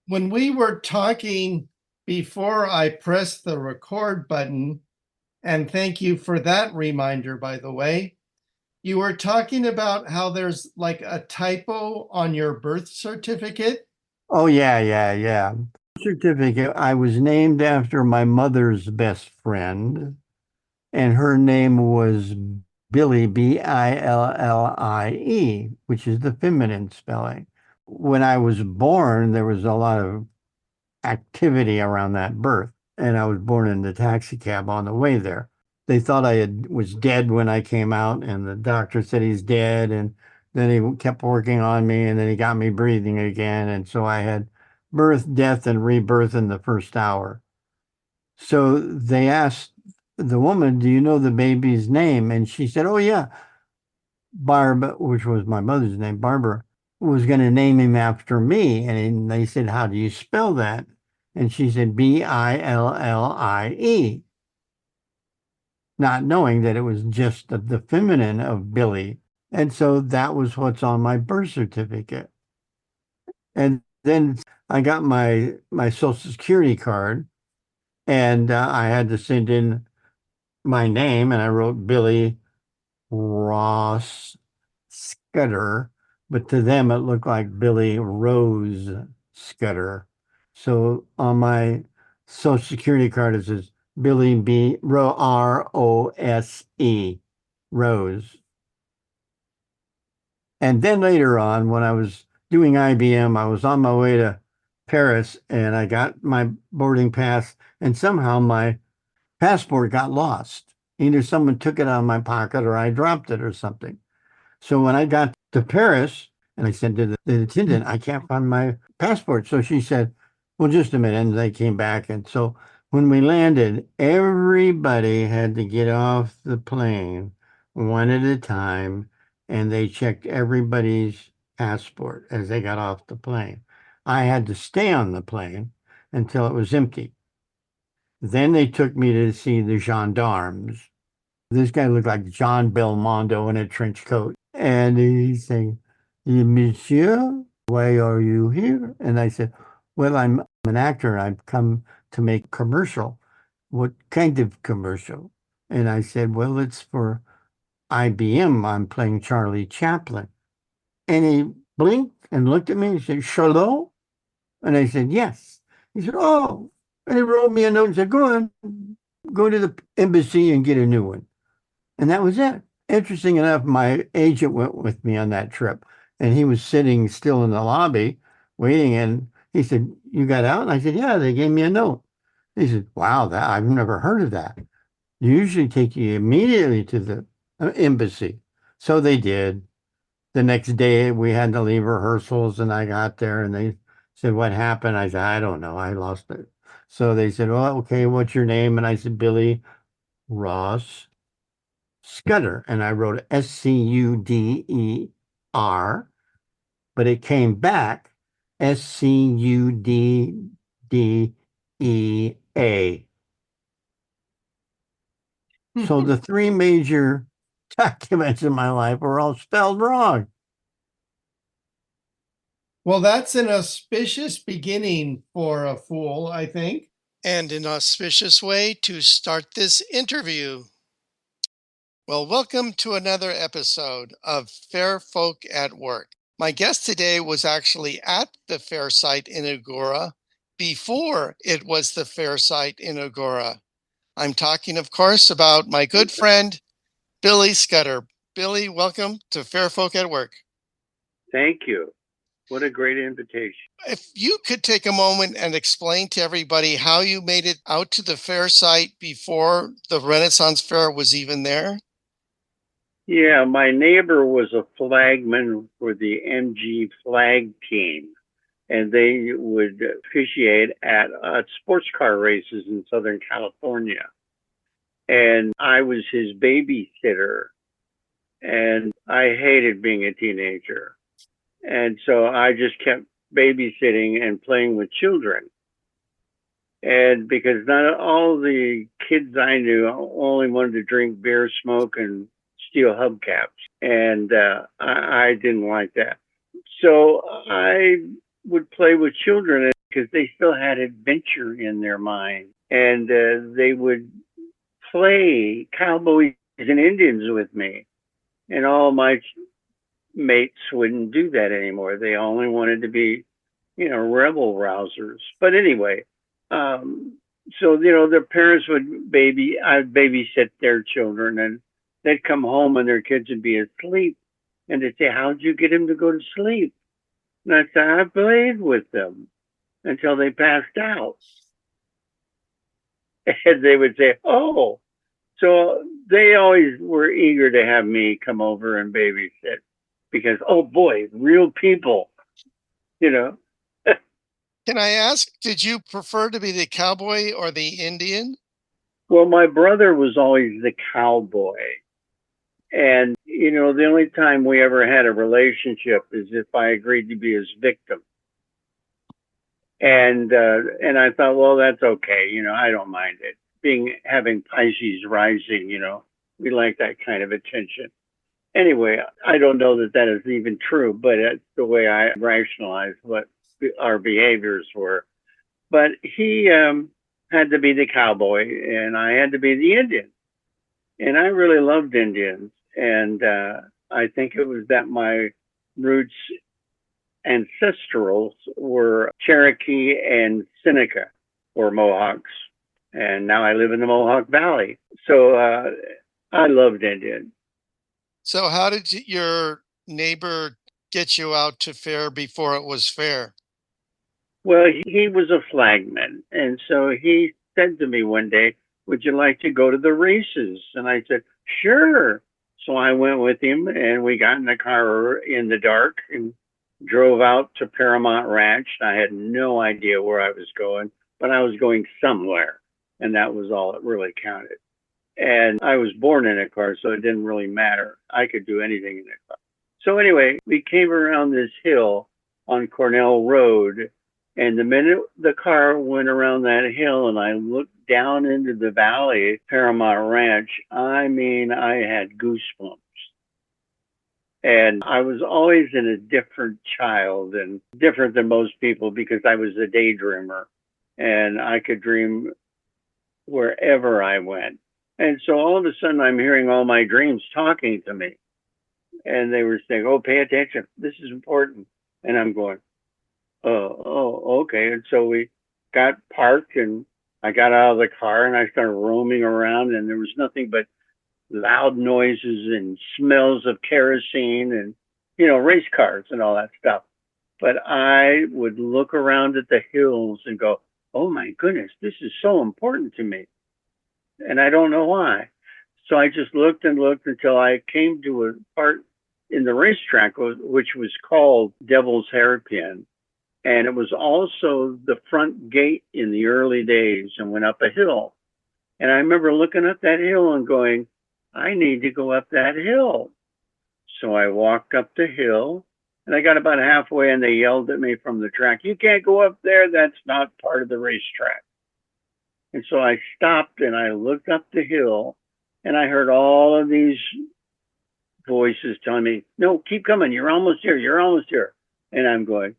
When we were talking before I pressed the record button, and thank you for that reminder, by the way, you were talking about how there's like a typo on your birth certificate. Oh, yeah. Certificate. I was named after my mother's best friend, and her name was Billie, Billie, which is the feminine spelling. When I was born, there was a lot of activity around that birth, and I was born in the taxi cab on the way there. They thought was dead when I came out, and the doctor said he's dead, and then he kept working on me, and then he got me breathing again, and so I had birth, death, and rebirth in the first hour. So they asked the woman, "Do you know the baby's name?" And she said, "Oh yeah, Barb," which was my mother's name, Barbara, was going to name him after me. And they said, "How do you spell that?" And she said, Billie, not knowing that it was just the feminine of Billy. And so that was what's on my birth certificate. And then I got my Social Security card, and I had to send in my name, and I wrote Billy Ross Scudder, but to them it looked like Billy Rose Scudder. So on my Social Security card it says Billy Rose, Rose. And then later on, when I was doing IBM, I was on my way to Paris and I got my boarding pass, and somehow my passport got lost. Either someone took it out of my pocket or I dropped it or something. So when I got to Paris and I said to the attendant, "I can't find my passport." So she said, "Well, just a minute." And they came back. And so when we landed, everybody had to get off the plane one at a time, and they checked everybody's passport as they got off the plane. I had to stay on the plane until it was empty. Then they took me to see the gendarmes. This guy looked like John Belmondo in a trench coat. And he's saying, "Monsieur, why are you here?" And I said, "Well, I'm an actor and I've come to make a commercial." "What kind of commercial?" And I said, "Well, it's for IBM. I'm playing Charlie Chaplin." And he blinked and looked at me and said, "Charlot?" And I said, "Yes." He said, "Oh." And he wrote me a note and said, "Go on, go to the embassy and get a new one." And that was it. Interesting enough, my agent went with me on that trip, and he was sitting still in the lobby waiting. And he said, "You got out?" And I said, "Yeah, they gave me a note." He said, "Wow, that I've never heard of that. They usually take you immediately to the embassy." So they did. The next day, we had to leave rehearsals, and I got there, and they said, "What happened?" I said, "I don't know. I lost it." So they said, "Well, okay, what's your name?" And I said, "Billy Ross Scudder," and I wrote Scudder, but it came back Scudea. So the three major documents in my life were all spelled wrong. Well, that's an auspicious beginning for a fool, I think. And an auspicious way to start this interview. Well, welcome to another episode of Fair Folk at Work. My guest today was actually at the fair site in Agora before it was the fair site in Agora. I'm talking, of course, about my good friend, Billy Scudder. Billy, welcome to Fair Folk at Work. Thank you. What a great invitation. If you could take a moment and explain to everybody how you made it out to the fair site before the Renaissance Fair was even there. Yeah, my neighbor was a flagman for the MG flag team, and they would officiate at sports car races in Southern California. And I was his babysitter, and I hated being a teenager. And so I just kept babysitting and playing with children. And because not all the kids I knew only wanted to drink beer, smoke, and steal hubcaps. And I didn't like that. So I would play with children. because they still had adventure in their mind. And they would play cowboys and Indians with me. And all my mates wouldn't do that anymore. They only wanted to be, rebel rousers. But anyway, um, so, their parents would I'd babysit their children, and they'd come home and their kids would be asleep. And they'd say, "How'd you get him to go to sleep?" And I'd say, "I played with them until they passed out." And they would say, "Oh." So they always were eager to have me come over and babysit because, oh boy, real people, you know. Can I ask, did you prefer to be the cowboy or the Indian? Well, my brother was always the cowboy. And, the only time we ever had a relationship is if I agreed to be his victim. And I thought, well, that's okay. I don't mind it. Having Pisces rising, we like that kind of attention. Anyway, I don't know that that is even true, but it's the way I rationalize what our behaviors were. But he had to be the cowboy, and I had to be the Indian. And I really loved Indians, and I think it was that my roots ancestrals were Cherokee and Seneca, or Mohawks. And now I live in the Mohawk Valley. So I loved Indians. So how did your neighbor get you out to fair before it was fair? Well, he was a flagman. And so he said to me one day, "Would you like to go to the races?" And I said, "Sure." So I went with him, and we got in the car in the dark and drove out to Paramount Ranch. I had no idea where I was going, but I was going somewhere. And that was all that really counted. And I was born in a car, so it didn't really matter. I could do anything in a car. So anyway, we came around this hill on Cornell Road. And the minute the car went around that hill and I looked down into the valley, Paramount Ranch, I mean, I had goosebumps. And I was always in a different child and different than most people because I was a daydreamer and I could dream wherever I went. And so all of a sudden I'm hearing all my dreams talking to me. And they were saying, "Oh, pay attention. This is important." And I'm going, oh, okay. And so we got parked and I got out of the car and I started roaming around and there was nothing but loud noises and smells of kerosene and, race cars and all that stuff. But I would look around at the hills and go, "Oh my goodness, this is so important to me." And I don't know why. So I just looked and looked until I came to a part in the racetrack, which was called Devil's Hairpin. And it was also the front gate in the early days and went up a hill. And I remember looking up that hill and going, "I need to go up that hill." So I walked up the hill and I got about halfway and they yelled at me from the track, "You can't go up there. That's not part of the racetrack." And so I stopped and I looked up the hill and I heard all of these voices telling me, "No, keep coming. You're almost here. You're almost here." And I'm going,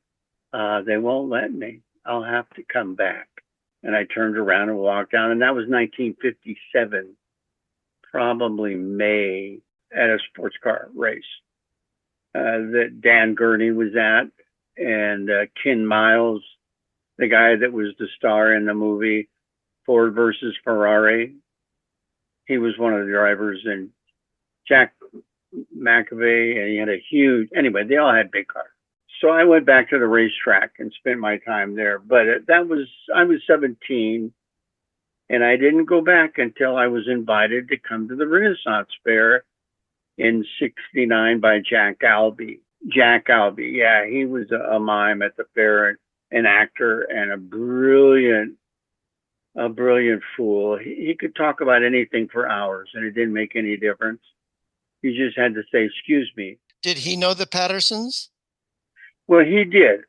they won't let me. I'll have to come back. And I turned around and walked down. And that was 1957, probably May, at a sports car race that Dan Gurney was at. And Ken Miles, the guy that was the star in the movie Ford versus Ferrari, he was one of the drivers. And Jack McAvey, and he had a huge, anyway, they all had big cars. So I went back to the racetrack and spent my time there. But I was 17 and I didn't go back until I was invited to come to the Renaissance Fair in '69 by Jack Albee. Jack Albee, yeah, he was a mime at the fair, an actor and a brilliant fool. He could talk about anything for hours and it didn't make any difference. You just had to say, "Excuse me." Did he know the Pattersons? Well, he did.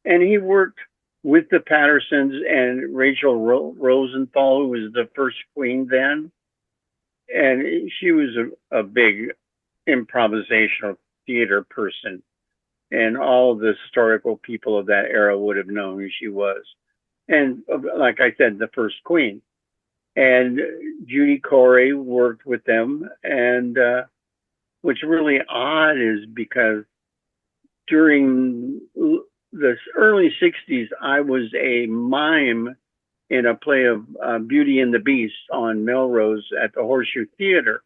And he worked with the Pattersons and Rachel Rosenthal, who was the first queen then. And she was a big improvisational theater person. and all of the historical people of that era would have known who she was. And like I said, the first queen. And Judy Corey worked with them. And what's really odd is because during the early 60s, I was a mime in a play of Beauty and the Beast on Melrose at the Horseshoe Theater.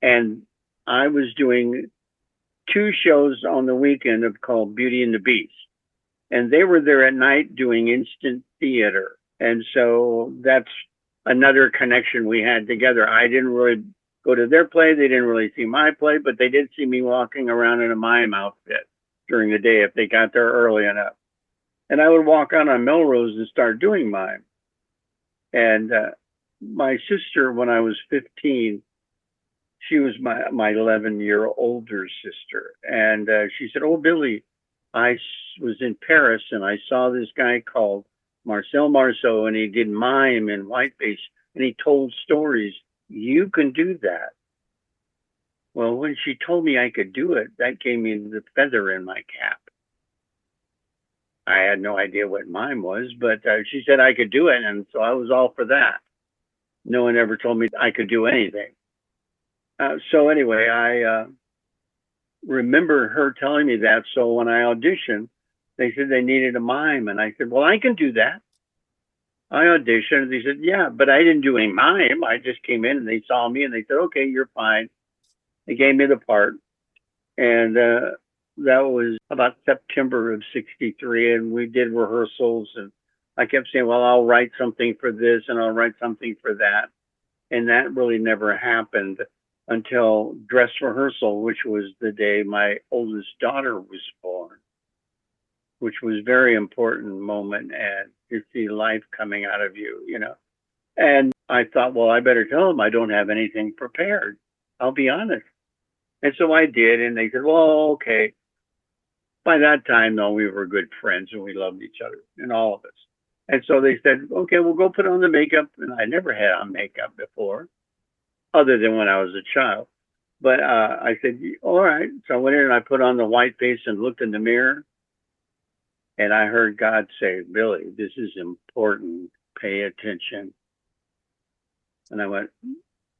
And I was doing 2 shows on the weekend called Beauty and the Beast. And they were there at night doing instant theater. And so that's another connection we had together. I didn't really go to their play. They didn't really see my play, but they did see me walking around in a mime outfit during the day if they got there early enough. And I would walk out on Melrose and start doing mime. And my sister, when I was 15, she was my 11-year older sister. And she said, "Oh, Billy, I was in Paris and I saw this guy called Marcel Marceau, and he did mime in whiteface and he told stories. You can do that." Well, when she told me I could do it, that gave me the feather in my cap. I had no idea what mime was, but she said I could do it, and so I was all for that. No one ever told me I could do anything. So anyway, I remember her telling me that. So when I auditioned, they said they needed a mime, and I said, "Well, I can do that." I auditioned, and they said, "Yeah," but I didn't do any mime. I just came in, and they saw me, and they said, "Okay, you're fine." They gave me the part, and that was about September of '63, and we did rehearsals, and I kept saying, "Well, I'll write something for this, and I'll write something for that," and that really never happened until dress rehearsal, which was the day my oldest daughter was born, which was a very important moment, and to see life coming out of you, you know. And I thought, well, I better tell them I don't have anything prepared. I'll be honest. And so I did, and they said, "Well, okay." By that time, though, we were good friends and we loved each other, and all of us. And so they said, "Okay, we'll go put on the makeup." And I never had on makeup before, other than when I was a child. But I said, "All right." So I went in and I put on the white face and looked in the mirror. And I heard God say, "Billy, this is important. Pay attention." And I went,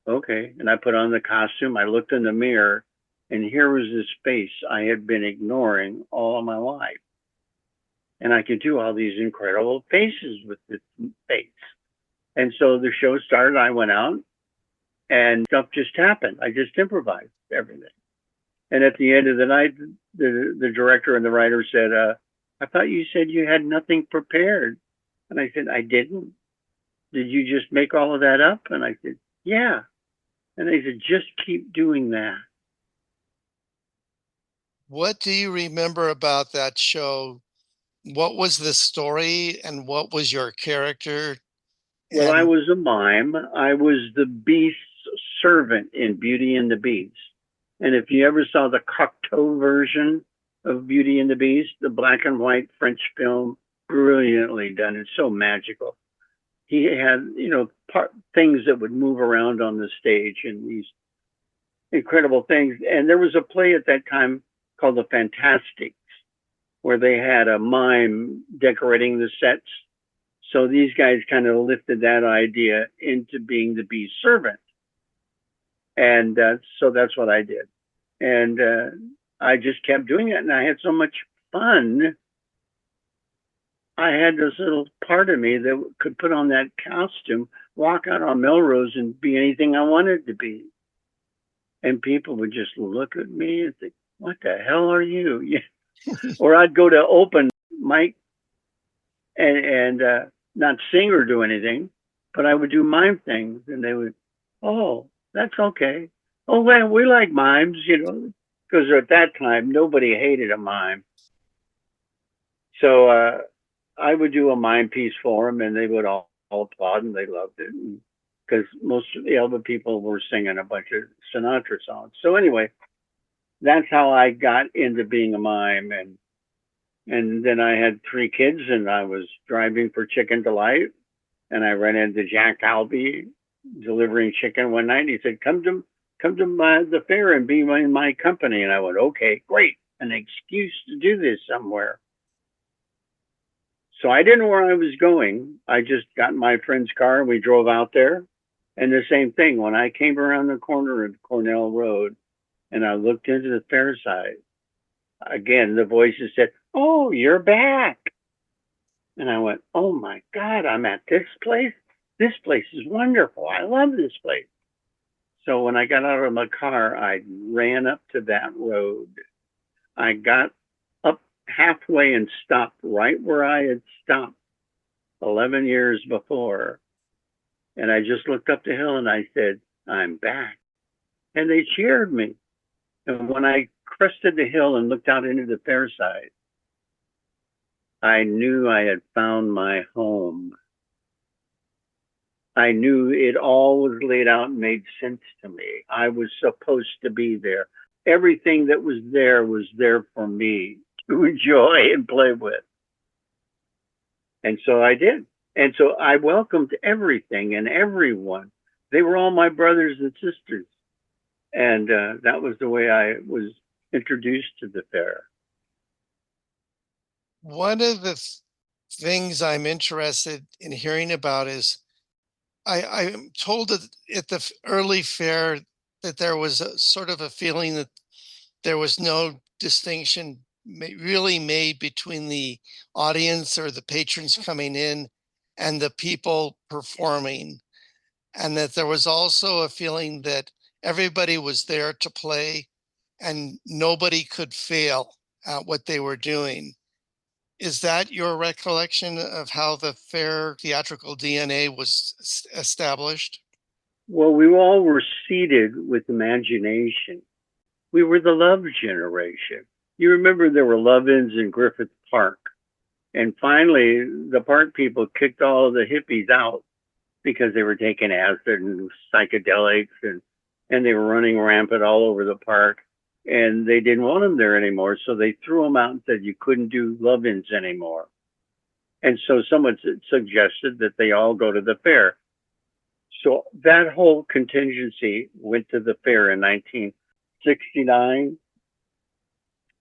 "Okay." And I put on the costume. I looked in the mirror, and here was this face I had been ignoring all of my life. And I could do all these incredible faces with this face. And so the show started. I went out, and stuff just happened. I just improvised everything. And at the end of the night, the director and the writer said, "I thought you said you had nothing prepared." And I said, "I didn't." "Did you just make all of that up?" And I said, "Yeah." And they said, "Just keep doing that." What do you remember about that show? What was the story and what was your character? Well, I And was a mime. I was the Beast's servant in Beauty and the Beast. And if you ever saw the Cocteau version of Beauty and the Beast, the black and white French film, brilliantly done. It's so magical. He had, things that would move around on the stage and these incredible things. And there was a play at that time called The Fantastics, where they had a mime decorating the sets. So these guys kind of lifted that idea into being the Beast servant. And so that's what I did. And I just kept doing it, and I had so much fun. I had this little part of me that could put on that costume, walk out on Melrose, and be anything I wanted to be. And people would just look at me and think, "What the hell are you?" Or I'd go to open mic and not sing or do anything, but I would do mime things, and they would, "Oh, that's okay. Oh, well, we like mimes, because at that time nobody hated a mime." So I would do a mime piece for them, and they would all applaud, and they loved it, because most of the other people were singing a bunch of Sinatra songs. So anyway, that's how I got into being a mime, and then I had 3 kids, and I was driving for Chicken Delight, and I ran into Jack Albee delivering chicken one night. And he said, come to the fair and be in my company." And I went, "Okay, great." an excuse to do this somewhere. So I didn't know where I was going. I just got in my friend's car and we drove out there. And the same thing, when I came around the corner of Cornell Road and I looked into the fair side, again, the voices said, "Oh, you're back." And I went, "Oh my God, I'm at this place? This place is wonderful. I love this place." So when I got out of my car, I ran up to that road. I got up halfway and stopped right where I had stopped 11 years before. And I just looked up the hill and I said, "I'm back." And they cheered me. And when I crested the hill and looked out into the fair side, I knew I had found my home. I knew it all was laid out and made sense to me. I was supposed to be there. Everything that was there for me to enjoy and play with. And so I did. And so I welcomed everything and everyone. They were all my brothers and sisters. And that was the way I was introduced to the fair. One of the things I'm interested in hearing about is I'm told that at the early fair that there was a sort of a feeling that there was no distinction really made between the audience or the patrons coming in and the people performing. And that there was also a feeling that everybody was there to play and nobody could fail at what they were doing. Is that your recollection of how the fair theatrical DNA was established? Well, we all were seated with imagination. We were the love generation. You remember there were love-ins in Griffith Park. And finally, the park people kicked all of the hippies out because they were taking acid and psychedelics and they were running rampant all over the park. And they didn't want them there anymore. So they threw them out and said you couldn't do love-ins anymore. And so someone suggested that they all go to the fair. So that whole contingency went to the fair in 1969.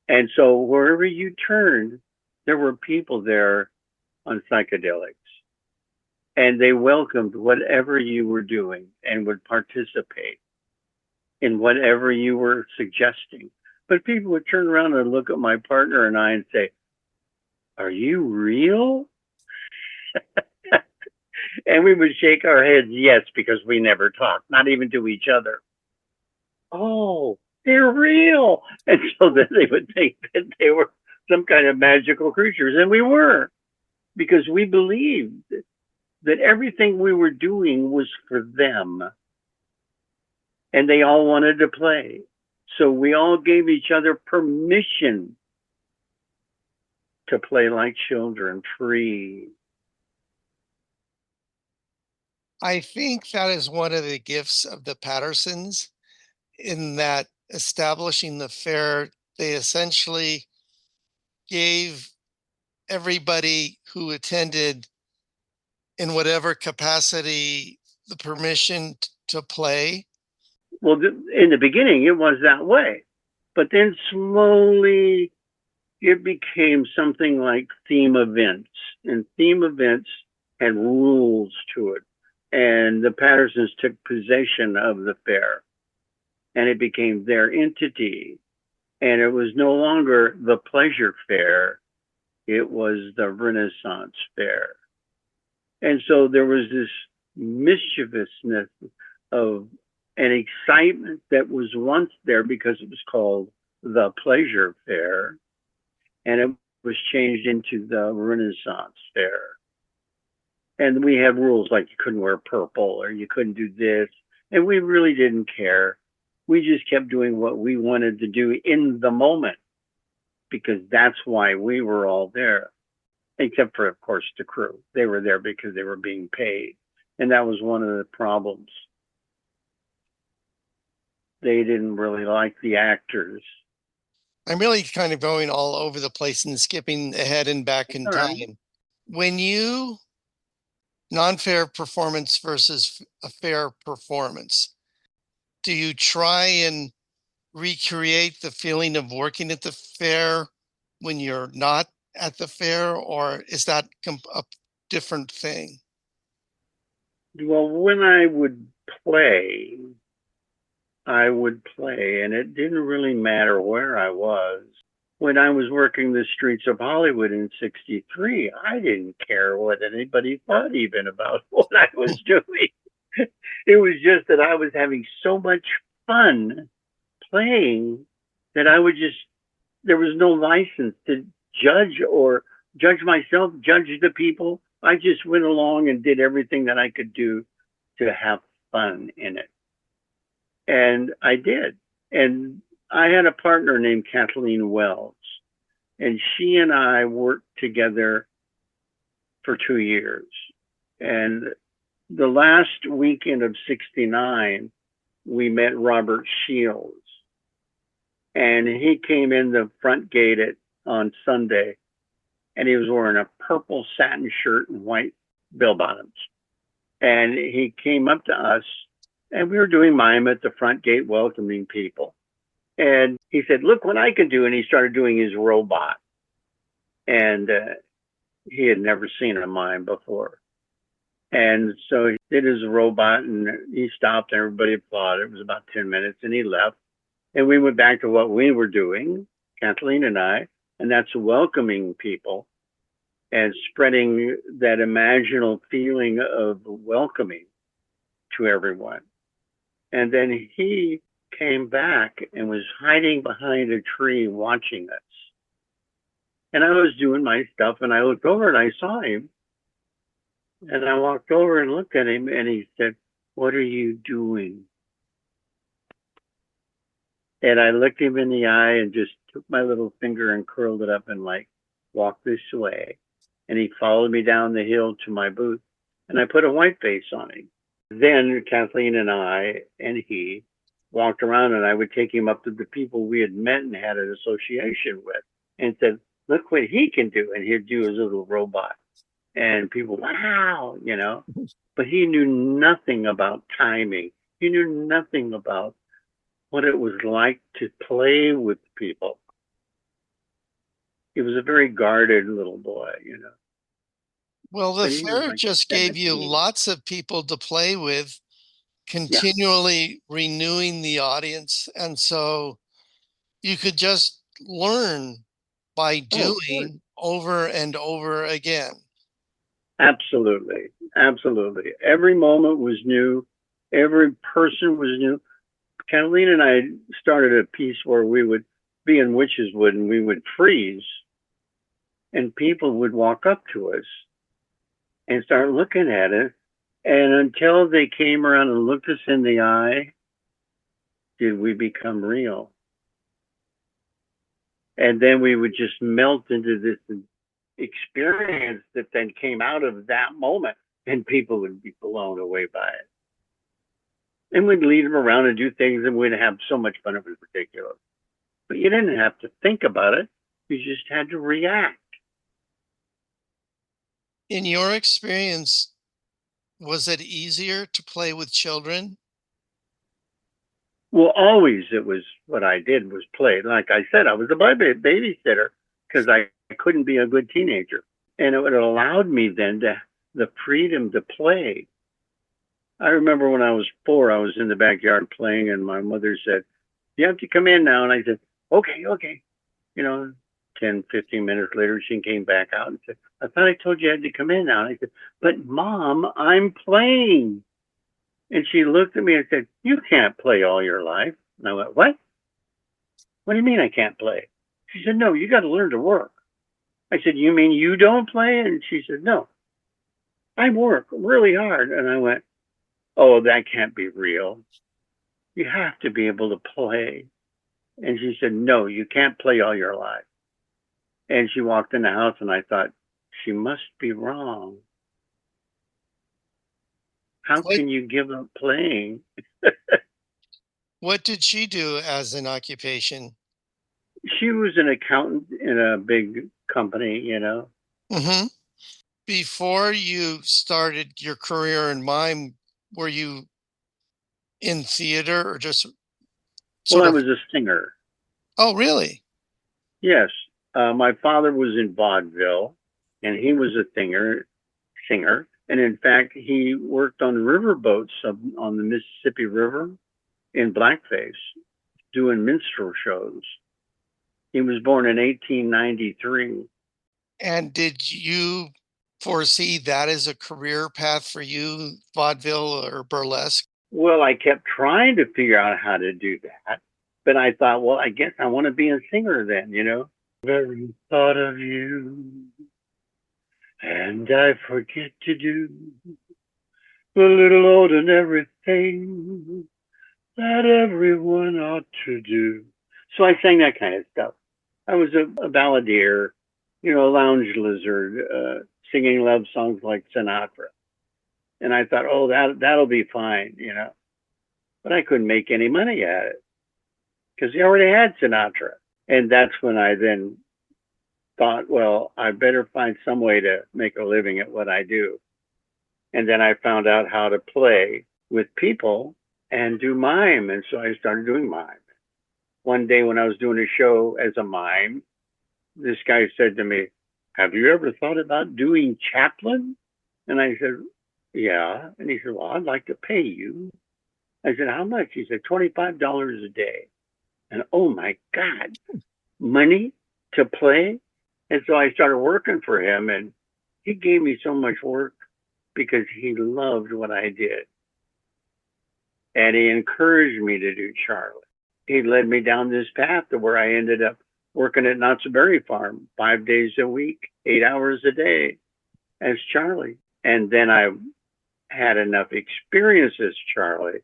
And so wherever you turned, there were people there on psychedelics. And they welcomed whatever you were doing and would participate in whatever you were suggesting. But people would turn around and look at my partner and I and say, "Are you real?" And we would shake our heads, yes, because we never talked, not even to each other. "Oh, they're real." And so then they would think that they were some kind of magical creatures. And we were, because we believed that everything we were doing was for them. And they all wanted to play. So we all gave each other permission to play like children, free. I think that is one of the gifts of the Pattersons in that establishing the fair, they essentially gave everybody who attended in whatever capacity the permission to play. Well, in the beginning, it was that way. But then slowly it became something like theme events. And theme events had rules to it. And the Pattersons took possession of the fair. And it became their entity. And it was no longer the pleasure fair. It was the Renaissance fair. And so there was this mischievousness of an excitement that was once there because it was called the pleasure fair. And it was changed into the Renaissance fair. And we had rules like you couldn't wear purple or you couldn't do this. And we really didn't care. We just kept doing what we wanted to do in the moment because that's why we were all there. Except for, of course, the crew. They were there because they were being paid. And that was one of the problems. They didn't really like the actors. I'm really kind of going all over the place and skipping ahead and back in time. When you non-fair performance versus a fair performance, do you try and recreate the feeling of working at the fair when you're not at the fair, or is that a different thing? Well, when play, I would play, and it didn't really matter where I was. When I was working the streets of Hollywood in '63, I didn't care what anybody thought even about what I was doing. It was just that I was having so much fun playing that I would just, there was no license to judge or judge myself, judge the people. I just went along and did everything that I could do to have fun in it. And I did. And I had a partner named Kathleen Wells, and she and I worked together for 2 years. And the last weekend of '69, we met Robert Shields. And he came in the front gate on Sunday, and he was wearing a purple satin shirt and white bell bottoms. And he came up to us, and we were doing mime at the front gate, welcoming people. And he said, "Look what I can do." And he started doing his robot. And he had never seen a mime before. And so he did his robot, and he stopped, and everybody applauded. It was about 10 minutes, and he left. And we went back to what we were doing, Kathleen and I, and that's welcoming people and spreading that imaginal feeling of welcoming to everyone. And then he came back and was hiding behind a tree watching us. And I was doing my stuff, and I looked over and I saw him. And I walked over and looked at him, and he said, "What are you doing?" And I looked him in the eye and just took my little finger and curled it up and like, "Walk this way." And he followed me down the hill to my booth, and I put a white face on him. Then Kathleen and I and he walked around, and I would take him up to the people we had met and had an association with and said, "Look what he can do." And he'd do his little robot. And people, wow, but he knew nothing about timing. He knew nothing about what it was like to play with people. He was a very guarded little boy. Well, the But he was fair like just gave you 17. lots of people to play with, Yeah. continually renewing the audience. And so you could just learn by Oh, of course. doing over and over again. Absolutely. Absolutely. Every moment was new. Every person was new. Kathleen and I started a piece where we would be in Witches Wood and we would freeze, and people would walk up to us and start looking at it. And until they came around and looked us in the eye, did we become real. And then we would just melt into this experience that then came out of that moment, and people would be blown away by it. And we'd lead them around and do things, and we'd have so much fun. It was ridiculous. But you didn't have to think about it. You just had to react. In your experience, was it easier to play with children? Well, always it was what I did was play. Like I said, I was a babysitter because I couldn't be a good teenager. And it allowed me then the freedom to play. I remember when I was 4, I was in the backyard playing, and my mother said, "You have to come in now." And I said, okay. 10, 15 minutes later, she came back out and said, "I thought I told you I had to come in now." And I said, "But Mom, I'm playing." And she looked at me and said, "You can't play all your life." And I went, "What? What do you mean I can't play?" She said, "No, you got to learn to work." I said, "You mean you don't play?" And she said, "No, I work really hard." And I went, "Oh, that can't be real. You have to be able to play." And she said, "No, you can't play all your life." And she walked in the house, and I thought, she must be wrong. How What, can you give up playing? what did she do as an occupation? She was an accountant in a big company, Mm-hmm. Before you started your career in mime, were you in theater or just Well, sort I of? was a singer. Oh, really? Yes. My father was in vaudeville, and he was a singer. And in fact, he worked on riverboats on the Mississippi River in blackface, doing minstrel shows. He was born in 1893. And did you foresee that as a career path for you, vaudeville or burlesque? Well, I kept trying to figure out how to do that, but I thought, well, I guess I want to be a singer then, you know? Very thought of you, and I forget to do the little ordinary thing that everyone ought to do. So I sang that kind of stuff. I was a balladeer, you know, a lounge lizard, singing love songs like Sinatra. And I thought, oh, that'll be fine, you know. But I couldn't make any money at it because he already had Sinatra. And that's when I then thought, well, I better find some way to make a living at what I do. And then I found out how to play with people and do mime. And so I started doing mime. One day when I was doing a show as a mime, this guy said to me, have you ever thought about doing Chaplin? And I said, yeah. And he said, well, I'd like to pay you. I said, how much? He said, $25 a day. And oh my God, money to play? And so I started working for him, and he gave me so much work because he loved what I did. And he encouraged me to do Charlie. He led me down this path to where I ended up working at Knott's Berry Farm 5 days a week, 8 hours a day as Charlie. And then I had enough experience as Charlie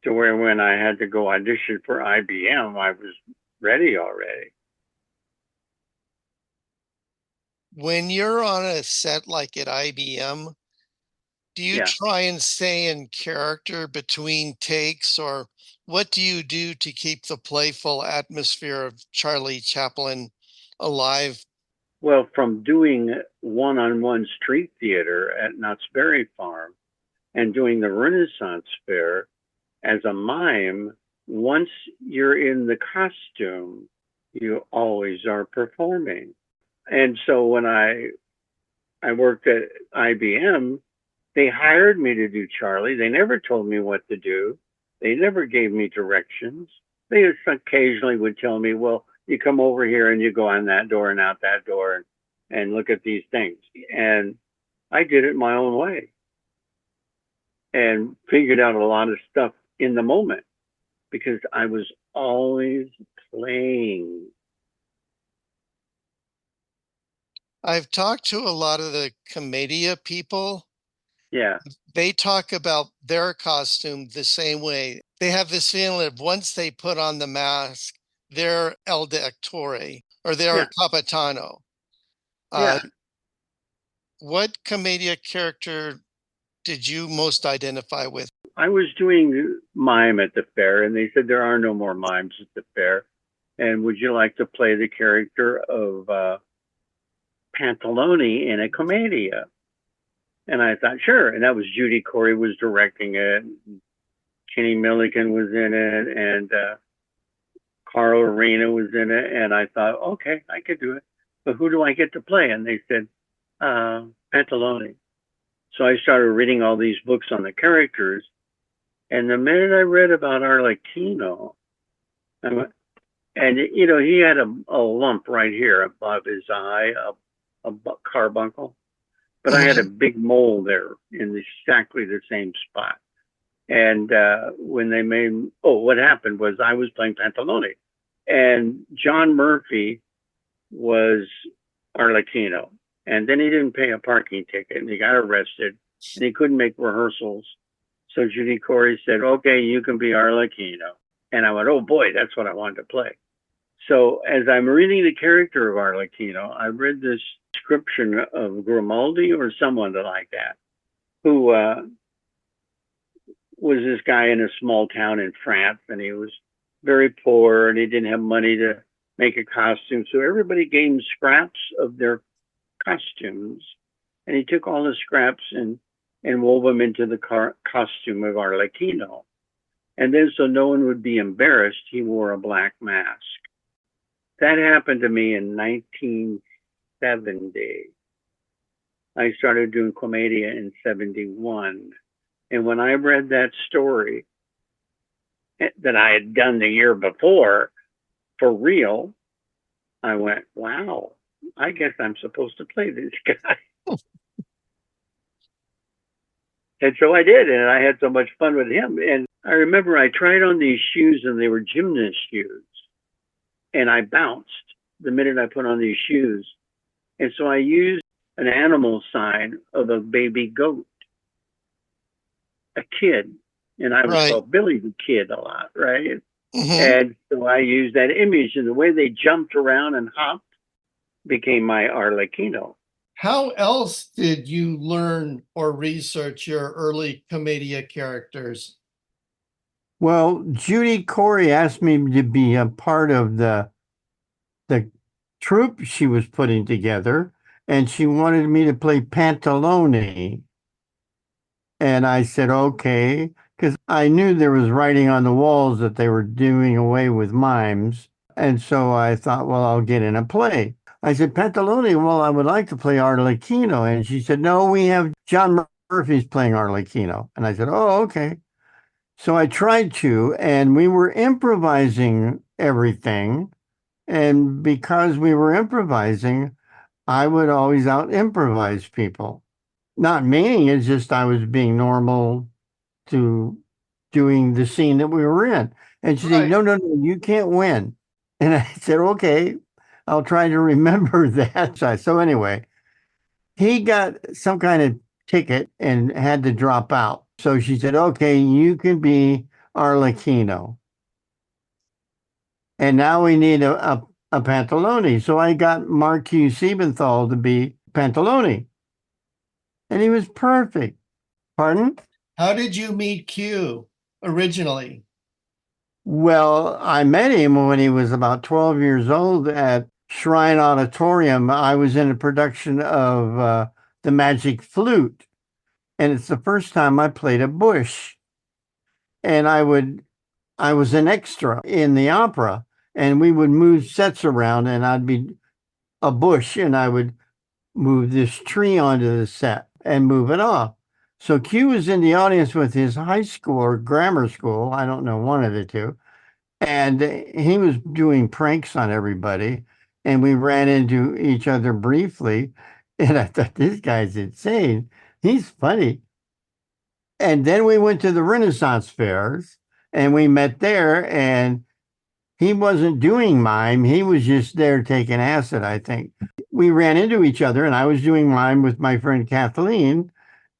to where when I had to go audition for IBM, I was ready already. When you're on a set like at IBM, do you Yeah. try and stay in character between takes, or what do you do to keep the playful atmosphere of Charlie Chaplin alive? Well, from doing one-on-one street theater at Knott's Berry Farm and doing the Renaissance Fair as a mime, once you're in the costume, you always are performing. And so when I worked at IBM, they hired me to do Charlie. They never told me what to do. They never gave me directions. They just occasionally would tell me, well, you come over here and you go on that door and out that door and look at these things. And I did it my own way and figured out a lot of stuff in the moment because I was always playing. I've talked to a lot of the commedia people. Yeah. They talk about their costume the same way. They have this feeling that once they put on the mask, they're El Actore or they're Yeah. Capitano. Yeah. What commedia character did you most identify with? I was doing mime at the fair, and they said there are no more mimes at the fair. And would you like to play the character of Pantalone in a commedia? And I thought, sure. And that was Judy Corey was directing it. Kenny Milligan was in it, and Carl Arena was in it. And I thought, okay, I could do it. But who do I get to play? And they said, Pantalone. So I started reading all these books on the characters. And the minute I read about Arlecchino, and you know, he had a lump right here above his eye, a carbuncle, but I had a big mole there in exactly the same spot. And when they made, what happened was I was playing Pantalone, and John Murphy was Arlecchino, and then he didn't pay a parking ticket, and he got arrested, and he couldn't make rehearsals. So Judy Corey said, okay, you can be Arlecchino. And I went, oh boy, that's what I wanted to play. So as I'm reading the character of Arlecchino, I read this description of Grimaldi or someone like that, who was this guy in a small town in France, and he was very poor, and he didn't have money to make a costume. So everybody gave him scraps of their costumes, and he took all the scraps and wove them into the costume of Arlecchino. And then so no one would be embarrassed, he wore a black mask. That happened to me in 1970. I started doing commedia in 71. And when I read that story that I had done the year before for real, I went, wow, I guess I'm supposed to play this guy. And so I did, and I had so much fun with him. And I remember I tried on these shoes, and they were gymnast shoes. And I bounced the minute I put on these shoes. And so I used an animal sign of a baby goat, a kid. And I was Right. called Billy the Kid a lot, right? Mhm. And so I used that image, and the way they jumped around and hopped became my Arlecchino. How else did you learn or research your early commedia characters? Well, Judy Corey asked me to be a part of the troupe she was putting together, and she wanted me to play Pantalone. And I said, okay, because I knew there was writing on the walls that they were doing away with mimes. And so I thought, well, I'll get in a play. I said, Pantalone, well, I would like to play Arlecchino. And she said, no, we have John Murphy's playing Arlecchino. And I said, oh, okay. So I tried to, and we were improvising everything. And because we were improvising, I would always out improvise people. Not meaning it's just I was being normal to doing the scene that we were in. And she said, Right. no, you can't win. And I said, okay, I'll try to remember that. So anyway, he got some kind of ticket and had to drop out. So she said, okay, you can be Arlecchino. And now we need a Pantalone. So I got Mark Q. Siebenthal to be Pantalone. And he was perfect. Pardon? How did you meet Q originally? Well, I met him when he was about 12 years old at Shrine Auditorium. I was in a production of The Magic Flute, and it's the first time I played a bush. And I was an extra in the opera, and we would move sets around, and I'd be a bush, and I would move this tree onto the set and move it off. So Q was in the audience with his high school or grammar school, I don't know, one of the two. And he was doing pranks on everybody. And we ran into each other briefly. And I thought, this guy's insane. He's funny. And then we went to the Renaissance fairs and we met there. And he wasn't doing mime. He was just there taking acid, I think. We ran into each other and I was doing mime with my friend Kathleen.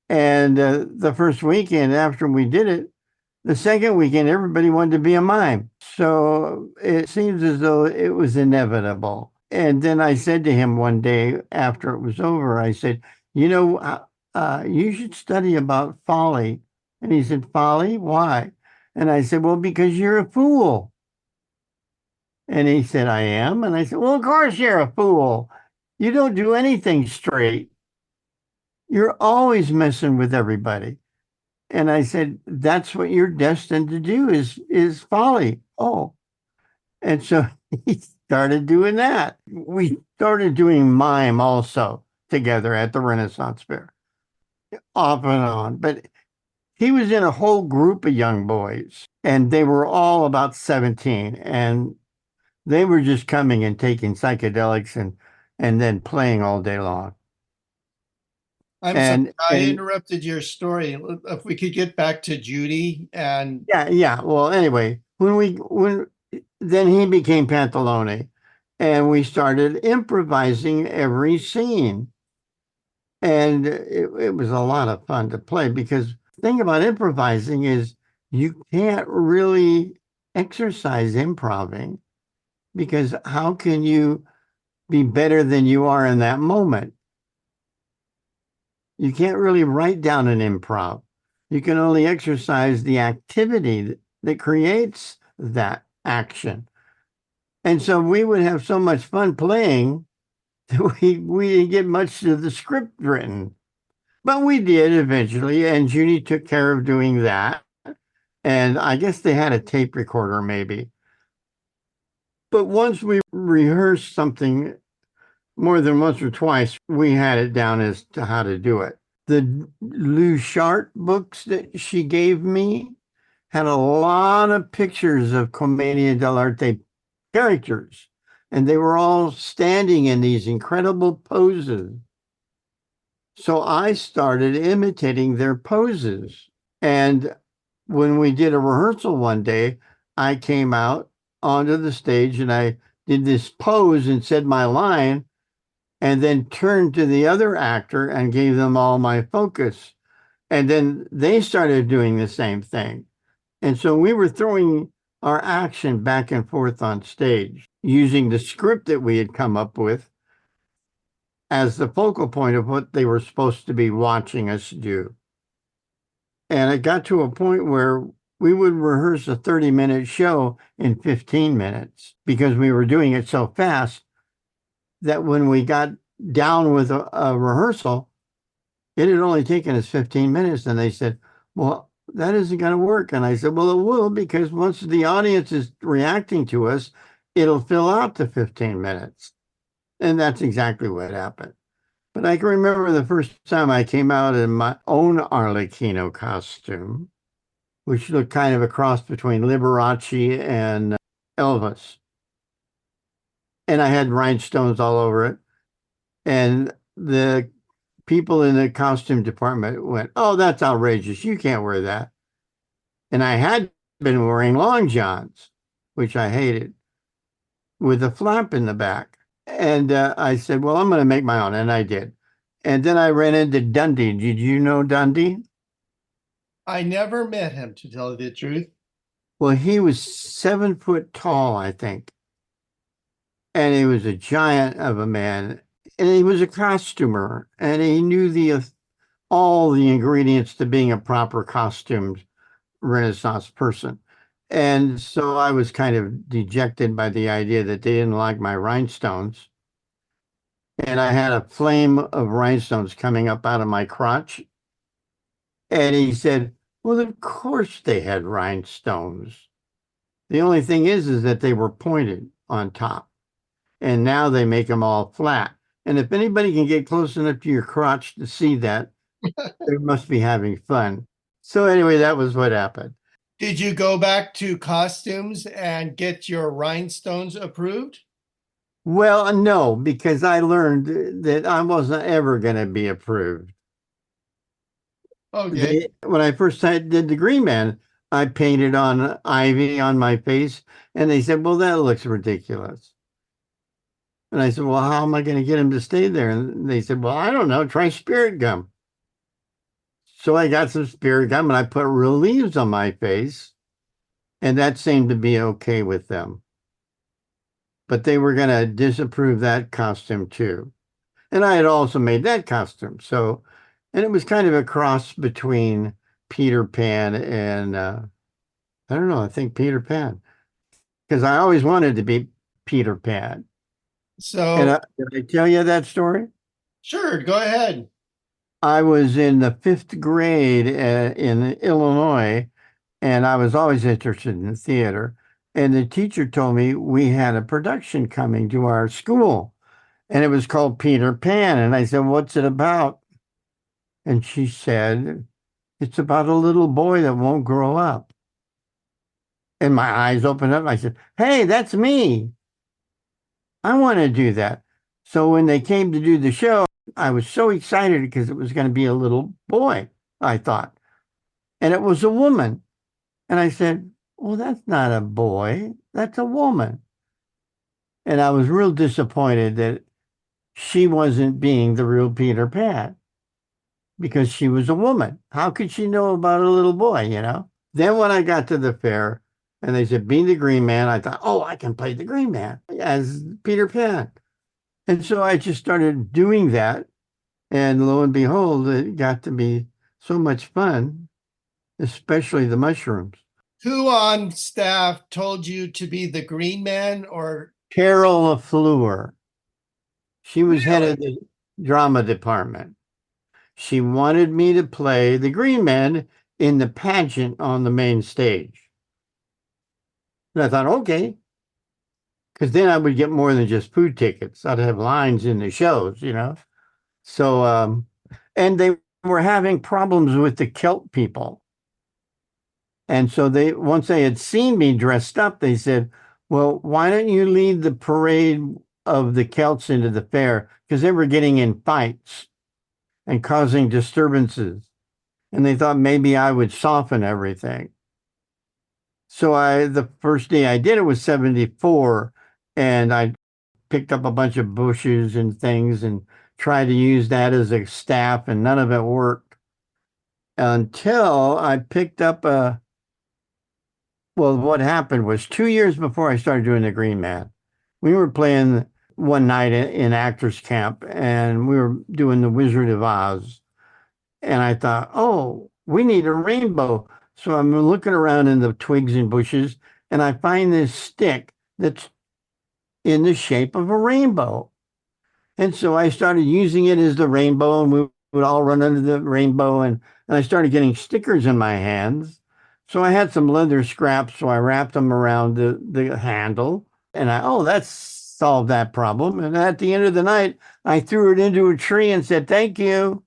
And the first weekend after we did it, the second weekend, everybody wanted to be a mime. So it seems as though it was inevitable. And then I said to him one day after it was over, I said, you know, you should study about folly. And he said, folly? Why? And I said, well, because you're a fool. And he said, I am. And I said, well, of course you're a fool. You don't do anything straight. You're always messing with everybody. And I said, that's what you're destined to do is folly. Oh. And so he started doing that. We started doing mime also together at the Renaissance Fair, off and on. But he was in a whole group of young boys, and they were all about 17. And they were just coming and taking psychedelics and then playing all day long. I'm sorry, I And interrupted your story. If we could get back to Judy and yeah. Well, anyway, when then he became Pantalone, and we started improvising every scene, and it was a lot of fun to play because the thing about improvising is you can't really exercise improving because how can you be better than you are in that moment? You can't really write down an improv. You can only exercise the activity that creates that action. And so we would have so much fun playing that we didn't get much of the script written. But we did eventually, and Judy took care of doing that. And I guess they had a tape recorder maybe. But once we rehearsed something more than once or twice, we had it down as to how to do it. The Lou Chart books that she gave me had a lot of pictures of Commedia dell'arte characters, and they were all standing in these incredible poses. So I started imitating their poses. And when we did a rehearsal one day, I came out onto the stage and I did this pose and said my line, and then turned to the other actor and gave them all my focus. And then they started doing the same thing. And so we were throwing our action back and forth on stage using the script that we had come up with as the focal point of what they were supposed to be watching us do. And it got to a point where we would rehearse a 30-minute show in 15 minutes because we were doing it so fast that when we got down with a rehearsal, it had only taken us 15 minutes. And they said, well, that isn't going to work. And I said, well, it will, because once the audience is reacting to us, it'll fill out the 15 minutes. And that's exactly what happened. But I can remember the first time I came out in my own Arlecchino costume, which looked kind of a cross between Liberace and Elvis. And I had rhinestones all over it. And the people in the costume department went, oh, that's outrageous. You can't wear that. And I had been wearing long johns, which I hated, with a flap in the back. And I said, well, I'm going to make my own. And I did. And then I ran into Dundee. Did you know Dundee? I never met him, to tell you the truth. Well, he was 7 foot tall, I think. And he was a giant of a man. And he was a costumer. And he knew all the ingredients to being a proper costumed Renaissance person. And so I was kind of dejected by the idea that they didn't like my rhinestones. And I had a flame of rhinestones coming up out of my crotch. And he said, well, of course they had rhinestones. The only thing is that they were pointed on top. And now they make them all flat. And if anybody can get close enough to your crotch to see that, they must be having fun. So anyway, that was what happened. Did you go back to costumes and get your rhinestones approved? Well, no, because I learned that I wasn't ever going to be approved. Okay. When I first did the Green Man, I painted on ivy on my face, and they said, well, that looks ridiculous. And I said, well, how am I going to get him to stay there? And they said, well, I don't know, try spirit gum. So I got some spirit gum and I put real leaves on my face, and that seemed to be okay with them. But they were going to disapprove that costume too. And I had also made that costume. So, and it was kind of a cross between Peter Pan and, I don't know, I think Peter Pan. Because I always wanted to be Peter Pan. So, Did I tell you that story? sure, go ahead. I was in the 5th grade in Illinois, and I was always interested in theater. And the teacher told me we had a production coming to our school, and it was called Peter Pan. And I said, what's it about? And she said, it's about a little boy that won't grow up. And my eyes opened up. And I said, hey, that's me. I want to do that. So when they came to do the show, I was so excited because it was going to be a little boy, I thought. And it was a woman. And I said, well, that's not a boy. That's a woman. And I was real disappointed that she wasn't being the real Peter Pan because she was a woman. How could she know about a little boy, you know? Then when I got to the fair and they said, be the Green Man, I thought, oh, I can play the Green Man as Peter Pan. And so I just started doing that. And lo and behold, it got to be so much fun, especially the mushrooms. Who on staff told you to be the Green Man or Carol LaFleur. She was head of the drama department. She wanted me to play the Green Man in the pageant on the main stage. And I thought, okay, because then I would get more than just food tickets. I'd have lines in the shows, you know. So, and they were having problems with the Celt people. And so once they had seen me dressed up, they said, well, why don't you lead the parade of the Celts into the fair? Because they were getting in fights and causing disturbances. And they thought maybe I would soften everything. So the first day I did it was 74, and I picked up a bunch of bushes and things and tried to use that as a staff, and none of it worked until I picked up well, what happened was 2 years before I started doing the Green Man, we were playing one night in actors camp, and we were doing the Wizard of Oz. And I thought, oh, we need a rainbow. So I'm looking around in the twigs and bushes, and I find this stick that's in the shape of a rainbow. And so I started using it as the rainbow, and we would all run under the rainbow. And I started getting stickers in my hands. So I had some leather scraps, so I wrapped them around the handle. And that's solved that problem. And at the end of the night, I threw it into a tree and said, thank you.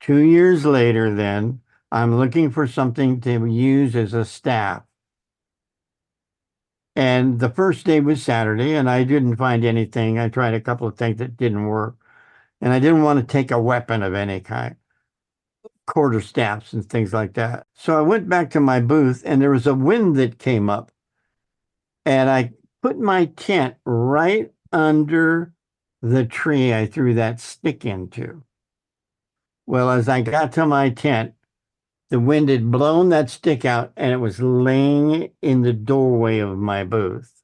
2 years later, then, I'm looking for something to use as a staff. And the first day was Saturday, and I didn't find anything. I tried a couple of things that didn't work. And I didn't want to take a weapon of any kind, quarterstaffs and things like that. So I went back to my booth, and there was a wind that came up. And I put my tent right under the tree I threw that stick into. Well, as I got to my tent, the wind had blown that stick out, and it was laying in the doorway of my booth.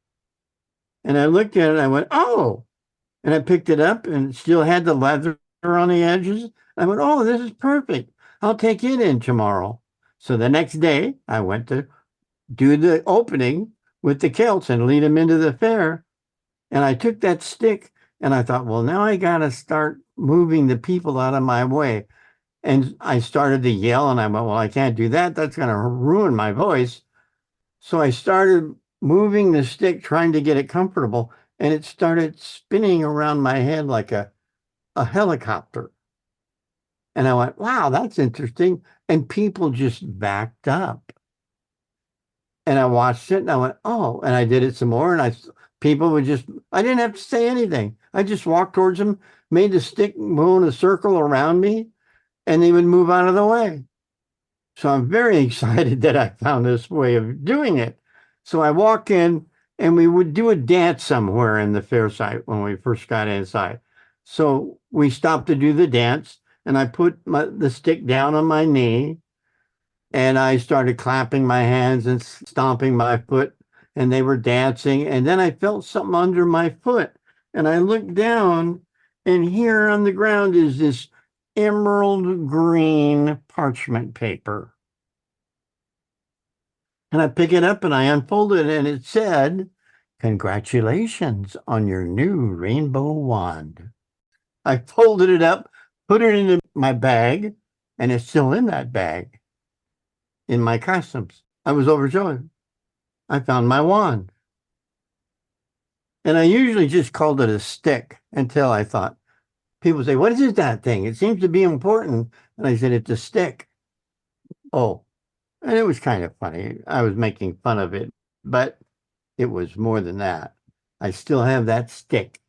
And I looked at it, and I went, oh, and I picked it up, and it still had the leather on the edges. I went, oh, this is perfect. I'll take it in tomorrow. So the next day, I went to do the opening with the Celts and lead them into the fair. And I took that stick, and I thought, well, now I got to start moving the people out of my way. And I started to yell, and I went, well, I can't do that. That's going to ruin my voice. So I started moving the stick, trying to get it comfortable, and it started spinning around my head like a helicopter. And I went, wow, that's interesting. And people just backed up. And I watched it, and I went, oh, and I did it some more. And people would I didn't have to say anything. I just walked towards them, made the stick move in a circle around me, and they would move out of the way. So I'm very excited that I found this way of doing it. So I walk in, and we would do a dance somewhere in the fair site when we first got inside. So we stopped to do the dance, and I put the stick down on my knee, and I started clapping my hands and stomping my foot, and they were dancing. And then I felt something under my foot, and I looked down, and here on the ground is this emerald green parchment paper. And I pick it up and I unfold it, and it said, congratulations on your new rainbow wand. I folded it up, put it into my bag, and it's still in that bag in my customs. I was overjoyed. I found my wand. And I usually just called it a stick until I thought, people say, what is that thing? It seems to be important. And I said, it's a stick. Oh, and it was kind of funny. I was making fun of it, but it was more than that. I still have that stick,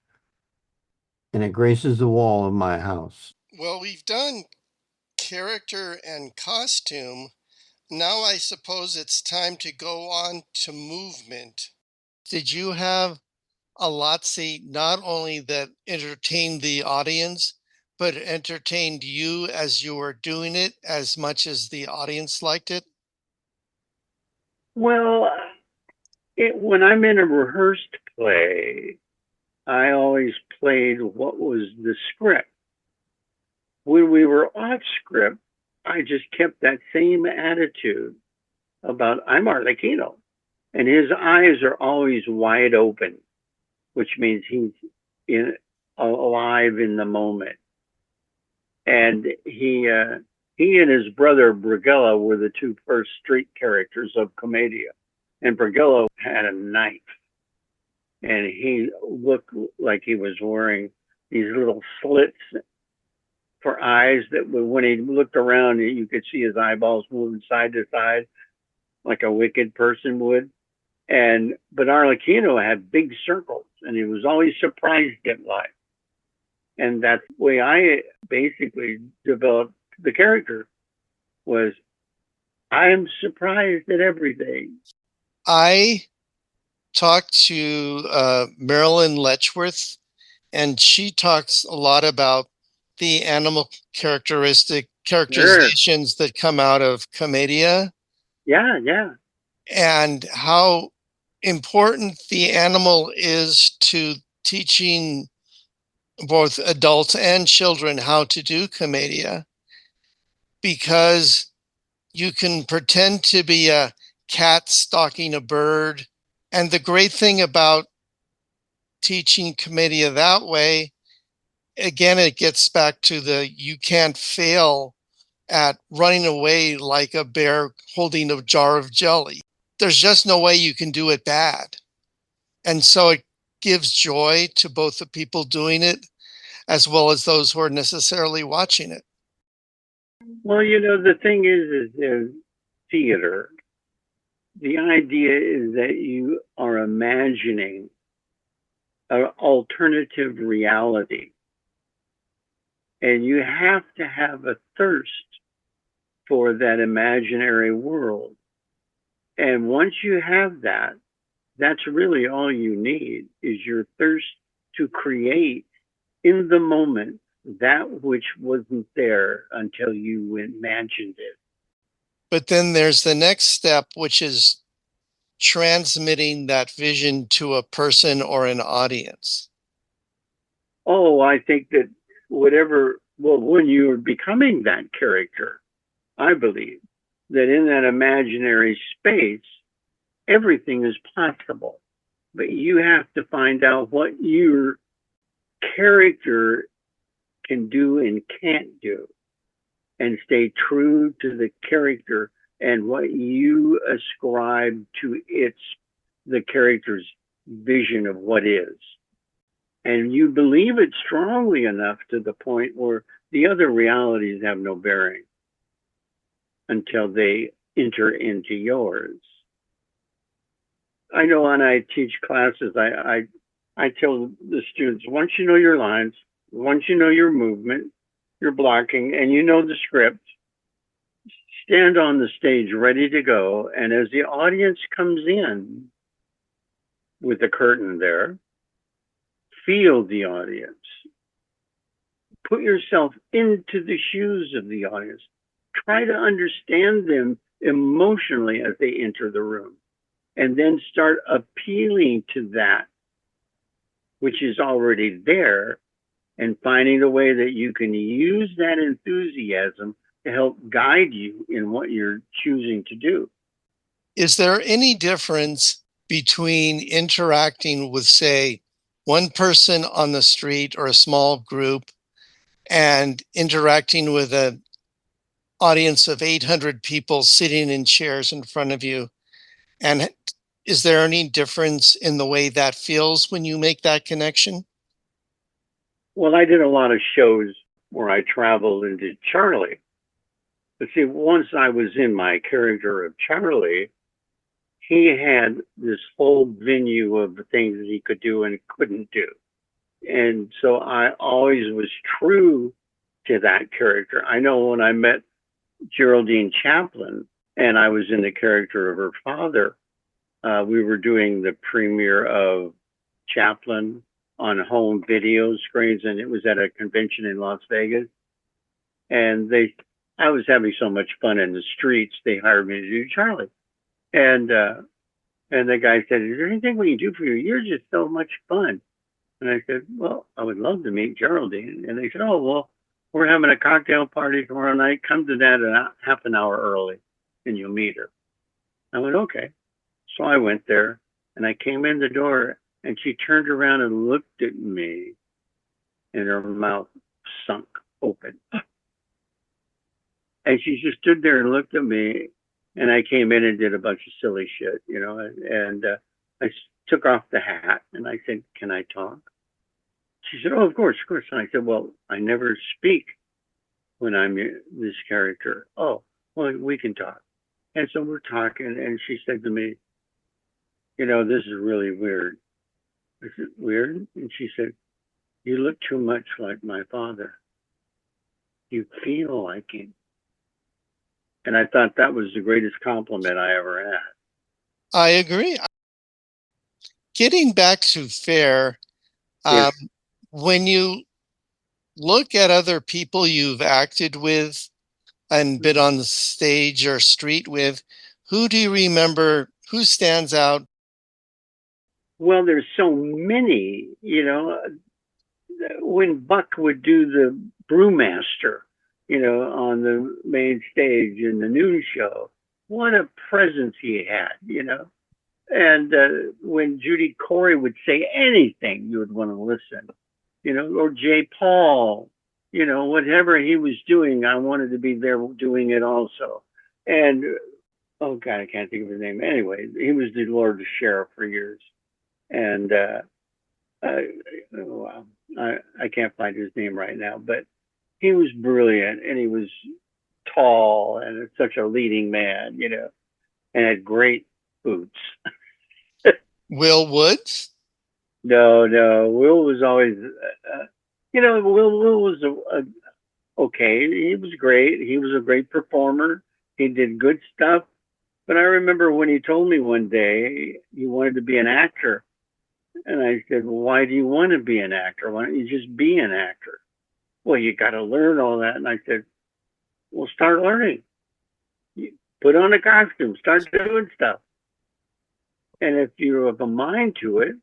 and it graces the wall of my house. Well, we've done character and costume. Now I suppose it's time to go on to movement. Did you have a Lotsie not only that entertained the audience, but entertained you as you were doing it as much as the audience liked it? Well, when I'm in a rehearsed play, I always played what was the script. When we were off script, I just kept that same attitude about I'm Arlecchino, and his eyes are always wide open, which means he's alive in the moment, and he he and his brother Brigella were the two first street characters of Commedia. And Brigella had a knife, and he looked like he was wearing these little slits for eyes that when he looked around, you could see his eyeballs moving side to side like a wicked person would. But Arlecchino had big circles, and he was always surprised at life. And that's the way I basically developed the character was I am surprised at everything. I talked to Marilyn Letchworth, and she talks a lot about the animal characterizations that come out of Commedia. Yeah, yeah. And how important the animal is to teaching both adults and children how to do Commedia, because you can pretend to be a cat stalking a bird. And the great thing about teaching Commedia that way, again, it gets back to you can't fail at running away like a bear holding a jar of jelly. There's just no way you can do it bad. And so it gives joy to both the people doing it as well as those who are necessarily watching it. Well, the thing is in theater, the idea is that you are imagining an alternative reality. And you have to have a thirst for that imaginary world. And once you have that, that's really all you need is your thirst to create in the moment that which wasn't there until you imagined it. But then there's the next step, which is transmitting that vision to a person or an audience. Oh, I think that when you're becoming that character, I believe that in that imaginary space, everything is possible. But you have to find out what your character can do and can't do, and stay true to the character and what you ascribe to the character's vision of what is. And you believe it strongly enough to the point where the other realities have no bearing until they enter into yours. I know when I teach classes, I tell the students, once you know your lines, once you know your movement, your blocking, and you know the script, stand on the stage ready to go. And as the audience comes in with the curtain there, feel the audience. Put yourself into the shoes of the audience. Try to understand them emotionally as they enter the room. And then start appealing to that which is already there and finding a way that you can use that enthusiasm to help guide you in what you're choosing to do. Is there any difference between interacting with, say, one person on the street or a small group and interacting with an audience of 800 people sitting in chairs in front of you? And is there any difference in the way that feels when you make that connection? Well, I did a lot of shows where I traveled and did Charlie. But see, once I was in my character of Charlie, he had this whole venue of the things that he could do and couldn't do. And so I always was true to that character. I know when I met Geraldine Chaplin and I was in the character of her father, we were doing the premiere of Chaplin on home video screens, and it was at a convention in Las Vegas. And I was having so much fun in the streets, they hired me to do Charlie. And the guy said, "Is there anything we can do for you? You're just so much fun." And I said, "Well, I would love to meet Geraldine." And they said, "Oh, well, we're having a cocktail party tomorrow night. Come to that half an hour early and you'll meet her." I went, "Okay." So I went there and I came in the door and she turned around and looked at me and her mouth sunk open. And she just stood there and looked at me. And I came in and did a bunch of silly shit, and I took off the hat and I said, "Can I talk?" She said, "Oh, of course, of course." And I said, "Well, I never speak when I'm this character." "Oh, well, we can talk." And so we're talking, and she said to me, "This is really weird." I said, "Weird?" And she said, "You look too much like my father. You feel like him." And I thought that was the greatest compliment I ever had. I agree. Getting back to Fair, Yes. when you look at other people you've acted with and been on the stage or street with, who do you remember? Who stands out? Well, there's so many, when Buck would do the brewmaster, on the main stage in the news show, what a presence he had. And when Judy Corey would say anything, you would want to listen, or Jay Paul, whatever he was doing, I wanted to be there doing it also. And oh God, I can't think of his name. Anyway, he was the Lord Sheriff for years, and well, I can't find his name right now, but he was brilliant, and he was tall and such a leading man, and had great boots. Will Woods? No, no, Will was always, Will was okay. He was great. He was a great performer. He did good stuff. But I remember when he told me one day he wanted to be an actor. And I said, "Well, why do you want to be an actor? Why don't you just be an actor?" "Well, you got to learn all that." And I said, "Well, start learning. Put on a costume, start doing stuff. And if you have a mind to it,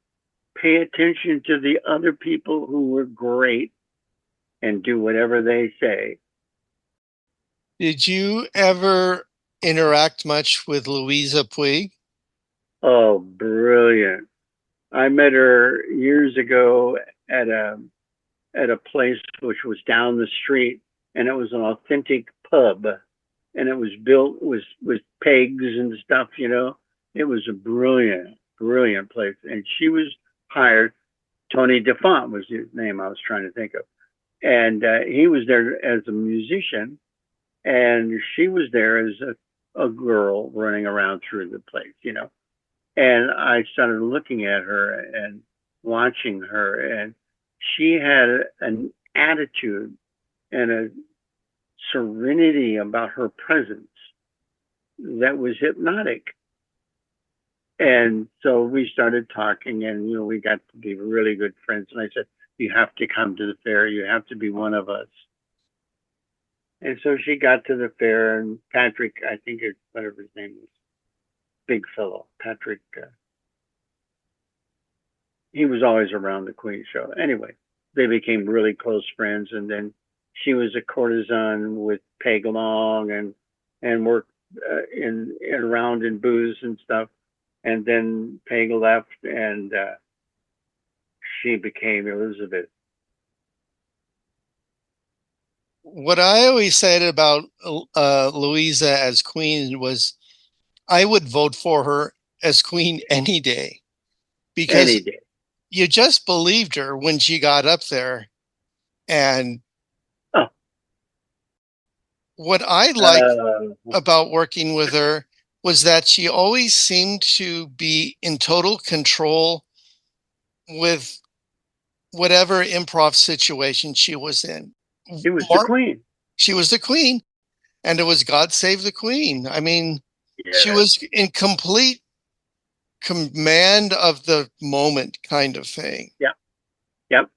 pay attention to the other people who were great and do whatever they say." Did you ever interact much with Louisa Puig? Oh, brilliant. I met her years ago at a place which was down the street, and it was an authentic pub, and it was built with pegs and stuff. It was a brilliant place, and she was hired. Tony DeFont was his name I was trying to think of, and he was there as a musician, and she was there as a girl running around through the place. And I started looking at her and watching her, and she had an attitude and a serenity about her presence that was hypnotic. And so we started talking, and we got to be really good friends. And I said, "You have to come to the fair. You have to be one of us." And so she got to the fair, and Patrick, I think it's whatever his name was, big fellow, Patrick. He was always around the Queen show. Anyway, they became really close friends, and then she was a courtesan with Peg Long and worked in around in booths and stuff. And then Peg left, and she became Elizabeth. What I always said about Louisa as queen was I would vote for her as queen any day Any because day. you just believed her when she got up there. And Oh, what I liked about working with her was that she always seemed to be in total control with whatever improv situation she was in. she was the queen. She was the queen, and it was God Save the Queen. I mean, she Yeah. was in complete command of the moment kind of thing. Yep. Yep.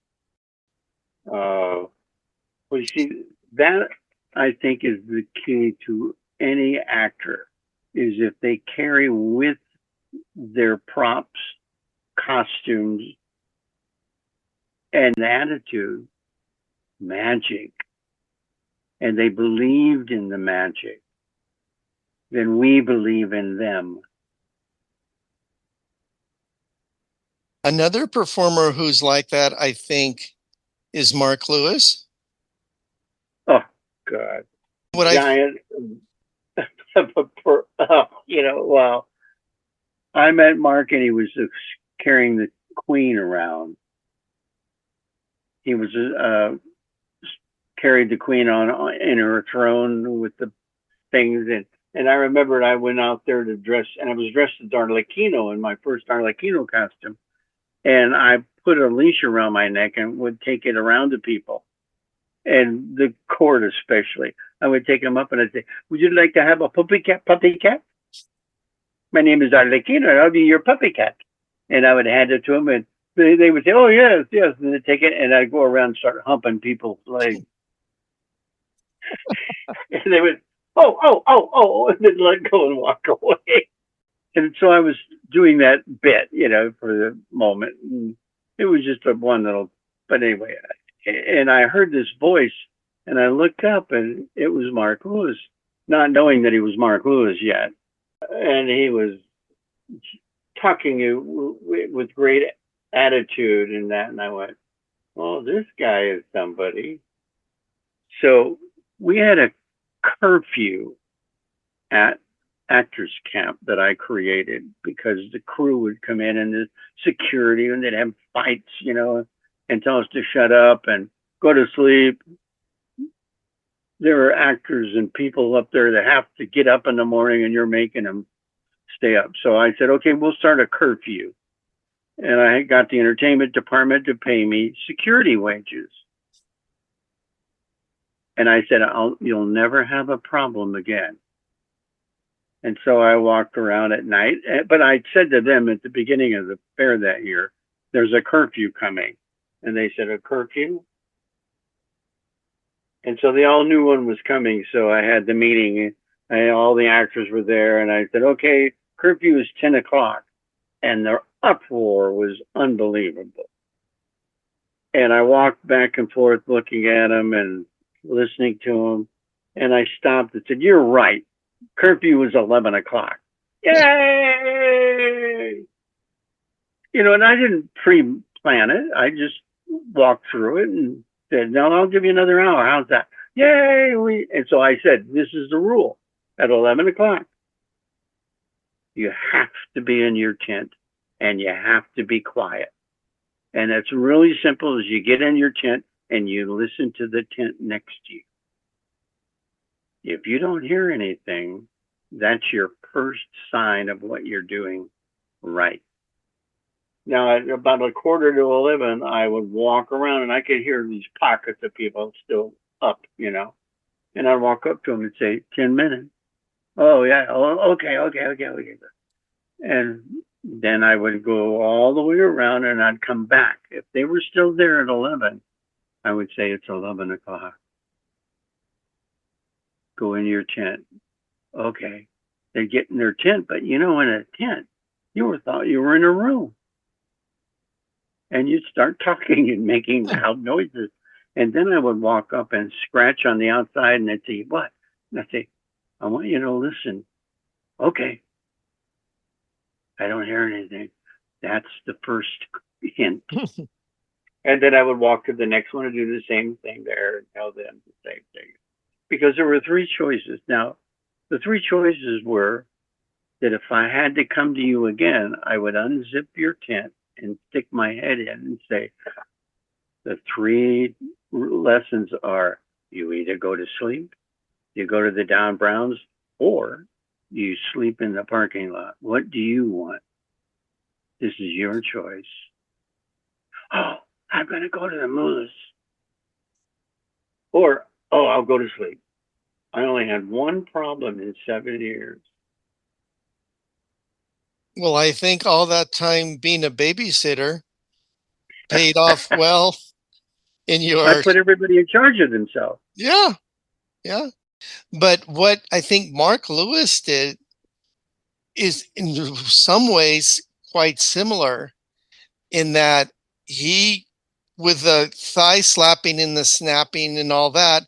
Well, you see, that I think is the key to any actor is if they carry with their props, costumes, and attitude magic, and they believed in the magic, then we believe in them. Another performer who's like that, I think, is Mark Lewis. Oh, God. What I giant, well, I met Mark and he was carrying the queen around. He was carried the queen on in her throne with the things, and I remembered I went out there to dress, and I was dressed as Arlecchino in my first Arlecchino costume, and I put a leash around my neck and would take it around to people, and the court especially. I would take them up and I'd say, "Would you like to have a puppy cat? Puppy cat? My name is Arlecchino, and I'll be your puppy cat." And I would hand it to them, and they would say, "Oh yes, yes," and they'd take it, and I'd go around and start humping people's legs, and they would, oh, and then let go and walk away. And so I was doing that bit, for the moment. And it was just a one little, but anyway, and I heard this voice and I looked up and it was Mark Lewis, not knowing that he was Mark Lewis yet. And he was talking with great attitude and that. And I went, "Oh, this guy is somebody." So we had a curfew at actors camp that I created because the crew would come in and the security and they'd have fights, and tell us to shut up and go to sleep. There are actors and people up there that have to get up in the morning and you're making them stay up. So I said, "Okay, we'll start a curfew." And I got the entertainment department to pay me security wages. And I said, "You'll never have a problem again." And so I walked around at night, but I said to them at the beginning of the fair that year, "There's a curfew coming." And they said, "A curfew?" And so they all knew one was coming. So I had the meeting, all the actors were there, and I said, "Okay, curfew is 10 o'clock. And the uproar was unbelievable. And I walked back and forth looking at them and listening to them. And I stopped and said, "You're right. Curfew was 11 o'clock. Yay!" And I didn't pre-plan it. I just walked through it and said, "No, I'll give you another hour. How's that?" Yay! And so I said, "This is the rule. At 11 o'clock, you have to be in your tent and you have to be quiet. And it's really simple as you get in your tent and you listen to the tent next to you. If you don't hear anything, that's your first sign of what you're doing right." Now, at about 11:15, I would walk around and I could hear these pockets of people still up, and I'd walk up to them and say, 10 minutes. "Oh, yeah. Oh, okay. And then I would go all the way around and I'd come back. If they were still there at 11, I would say, "It's 11 o'clock. Go in your tent." Okay. They'd get in their tent, but in a tent, you thought you were in a room. And you'd start talking and making loud noises. And then I would walk up and scratch on the outside and they'd say, "What?" And I'd say, "I want you to listen." "Okay." I don't hear anything. That's the first hint. And then I would walk to the next one and do the same thing there and tell them the same thing. Because there were three choices. Now, the three choices were that if I had to come to you again, I would unzip your tent and stick my head in and say, "The three lessons are you either go to sleep, you go to the Down Browns, or you sleep in the parking lot. What do you want? This is your choice." "Oh, I'm going to go to the Moolahs." Or, "Oh, I'll go to sleep." I only had one problem in 7 years. Well, I think all that time being a babysitter paid off well in I your, put everybody in charge of themselves. yeah. But what I think Mark Lewis did is in some ways quite similar in that he, with the thigh slapping and the snapping and all that,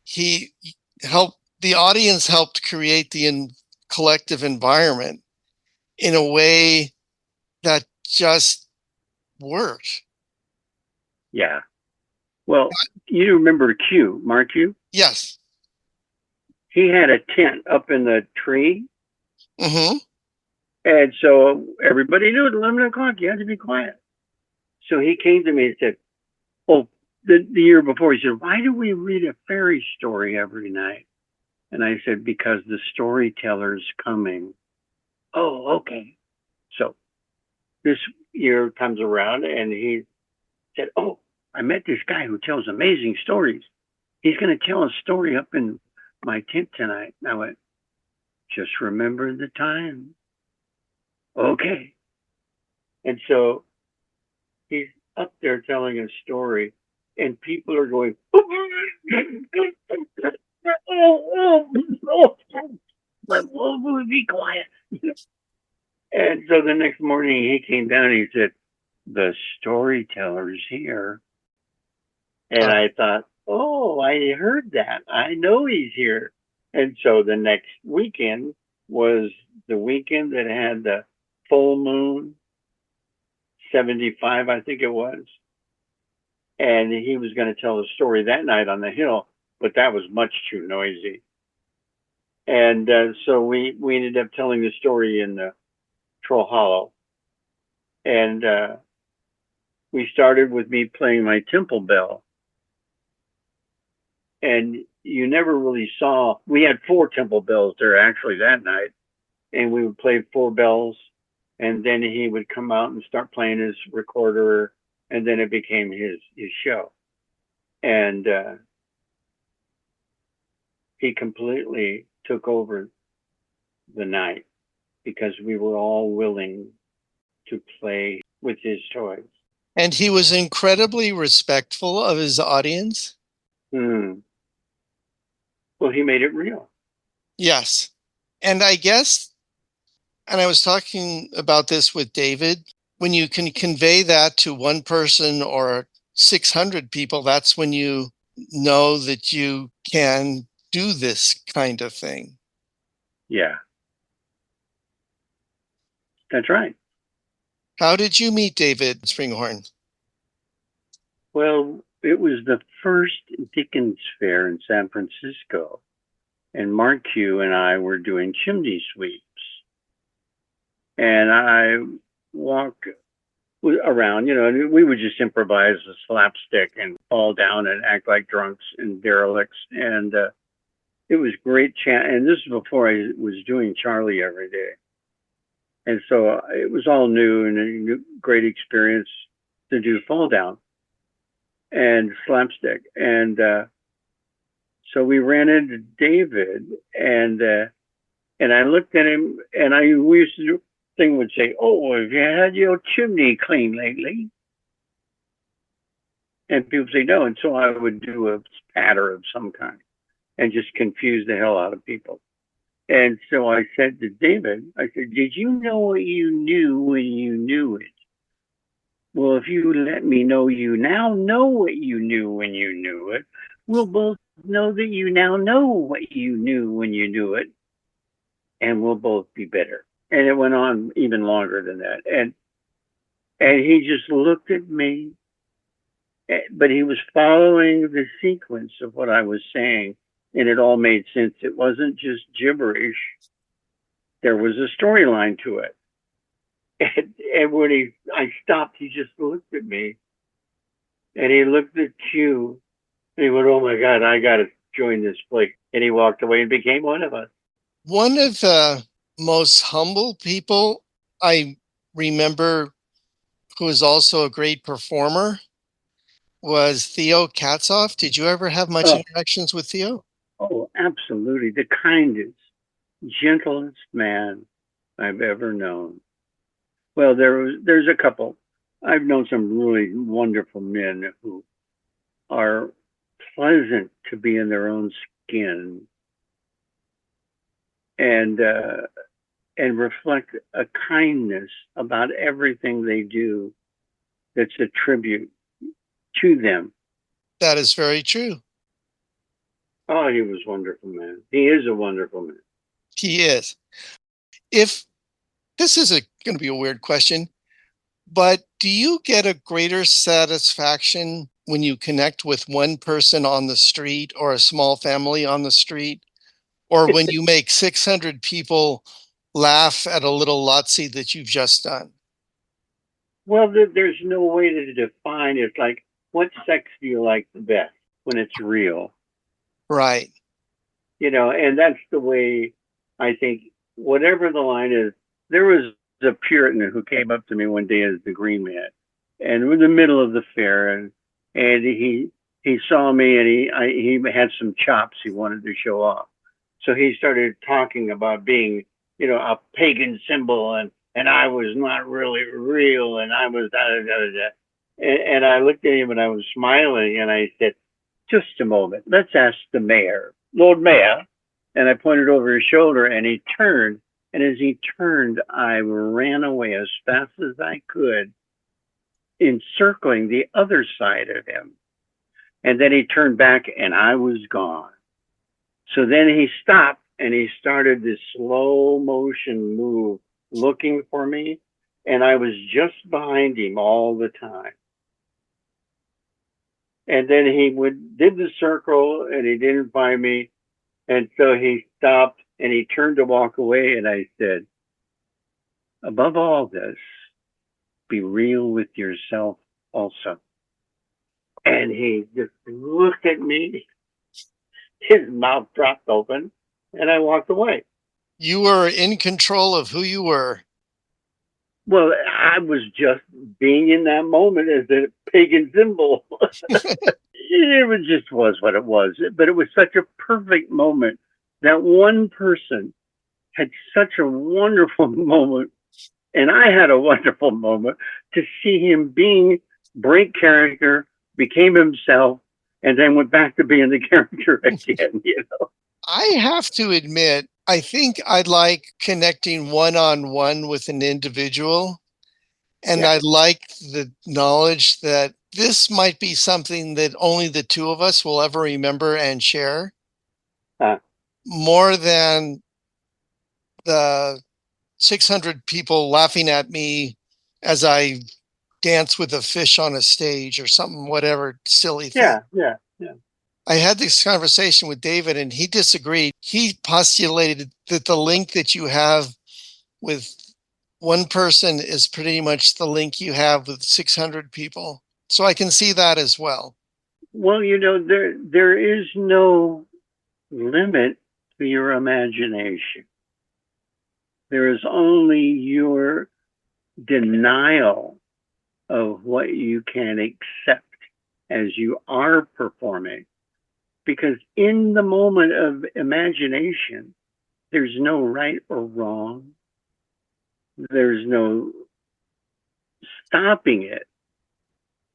he helped the audience, helped create the collective environment in a way that just worked. Yeah. Well, you remember Q, Mark Q? Yes. he had a tent up in the tree. Mm-hmm. And so everybody knew at 11 o'clock, you had to be quiet. So he came to me and said, oh, the year before, he said, why do we read a fairy story every night? And I said, because the storyteller's coming. Oh, okay. So this year comes around and he said, oh, I met this guy who tells amazing stories. He's going to tell a story up in my tent tonight. And I went, just remember the time. Okay. And so he's up there telling a story, and people are going, be quiet. And so the next morning he came down and he said, the storyteller's here. And I thought, oh, I heard that. I know he's here. And so the next weekend was the weekend that had the full moon, 75, I think it was. And he was going to tell the story that night on the hill, but that was much too noisy. And so we ended up telling the story in the Troll Hollow. And we started with me playing my temple bell. And you never really saw, we had 4 temple bells there actually that night. And we would play 4 bells. And then he would come out and start playing his recorder. And then it became his show. And he completely took over the night because we were all willing to play with his toys. And he was incredibly respectful of his audience. Well, he made it real. Yes. And I guess, and I was talking about this with David, when you can convey that to one person or 600 people, that's when you know that you can do this kind of thing. Yeah. That's right. How did you meet David Springhorn? Well, it was the first Dickens Fair in San Francisco. And Mark Q and I were doing chimney sweeps. And I walked around, and we would just improvise a slapstick and fall down and act like drunks and derelicts. And it was great and this was before I was doing Charlie every day. And so it was all new and a great experience to do fall down and slapstick. And so we ran into David and I looked at him and we used to do thing would say, oh, have you had your chimney cleaned lately? And people say no. And so I would do a spatter of some kind and just confuse the hell out of people. And so I said to David, I said, did you know what you knew when you knew it? Well, if you let me know you now know what you knew when you knew it, we'll both know that you now know what you knew when you knew it, and we'll both be better. And it went on even longer than that. And he just looked at me, but he was following the sequence of what I was saying, and it all made sense. It wasn't just gibberish. There was a storyline to it. And when I stopped, he just looked at me, and he looked at Q, and he went, oh my God, I got to join this place. And he walked away and became one of us. One of the most humble people I remember, who is also a great performer, was Theo Katzoff. Did you ever have much interactions with Theo? Oh, absolutely. The kindest, gentlest man I've ever known. Well, there's a couple. I've known some really wonderful men who are pleasant to be in their own skin and reflect a kindness about everything they do that's a tribute to them. That is very true. Oh, he was a wonderful man. He is a wonderful man. He is. If this is going to be a weird question, but do you get a greater satisfaction when you connect with one person on the street or a small family on the street, or when you make 600 people laugh at a little Lotsie that you've just done? Well, there's no way to define it. Like, what sex do you like the best when it's real? Right. And that's the way I think, whatever the line is. There was a Puritan who came up to me one day as the Green Man, and we're in the middle of the fair, and he saw me, and he had some chops he wanted to show off. So he started talking about being, a pagan symbol, and I was not really real, and I was da da da da. And I looked at him and I was smiling, and I said, "Just a moment. Let's ask the mayor, Lord Mayor." And I pointed over his shoulder, and he turned. And as he turned, I ran away as fast as I could, encircling the other side of him. And then he turned back, and I was gone. So then he stopped, and he started this slow motion move looking for me. And I was just behind him all the time. And then he did the circle, and he didn't find me. And so he stopped, and he turned to walk away. And I said, "Above all this, be real with yourself also." And he just looked at me. His mouth dropped open, and I walked away. You were in control of who you were. Well, I was just being in that moment as a pagan symbol. It just was what it was. But it was such a perfect moment. That one person had such a wonderful moment, and I had a wonderful moment to see him break character, became himself, and then went back to being the character again. I have to admit, I think I like connecting one-on-one with an individual. And Yeah. I like the knowledge that this might be something that only the two of us will ever remember and share, more than the 600 people laughing at me as I dance with a fish on a stage or something, whatever silly thing. Yeah. I had this conversation with David and he disagreed. He postulated that the link that you have with one person is pretty much the link you have with 600 people. So I can see that as well. Well, there is no limit to your imagination. There is only your denial of what you can accept as you are performing. Because in the moment of imagination, there's no right or wrong. There's no stopping it.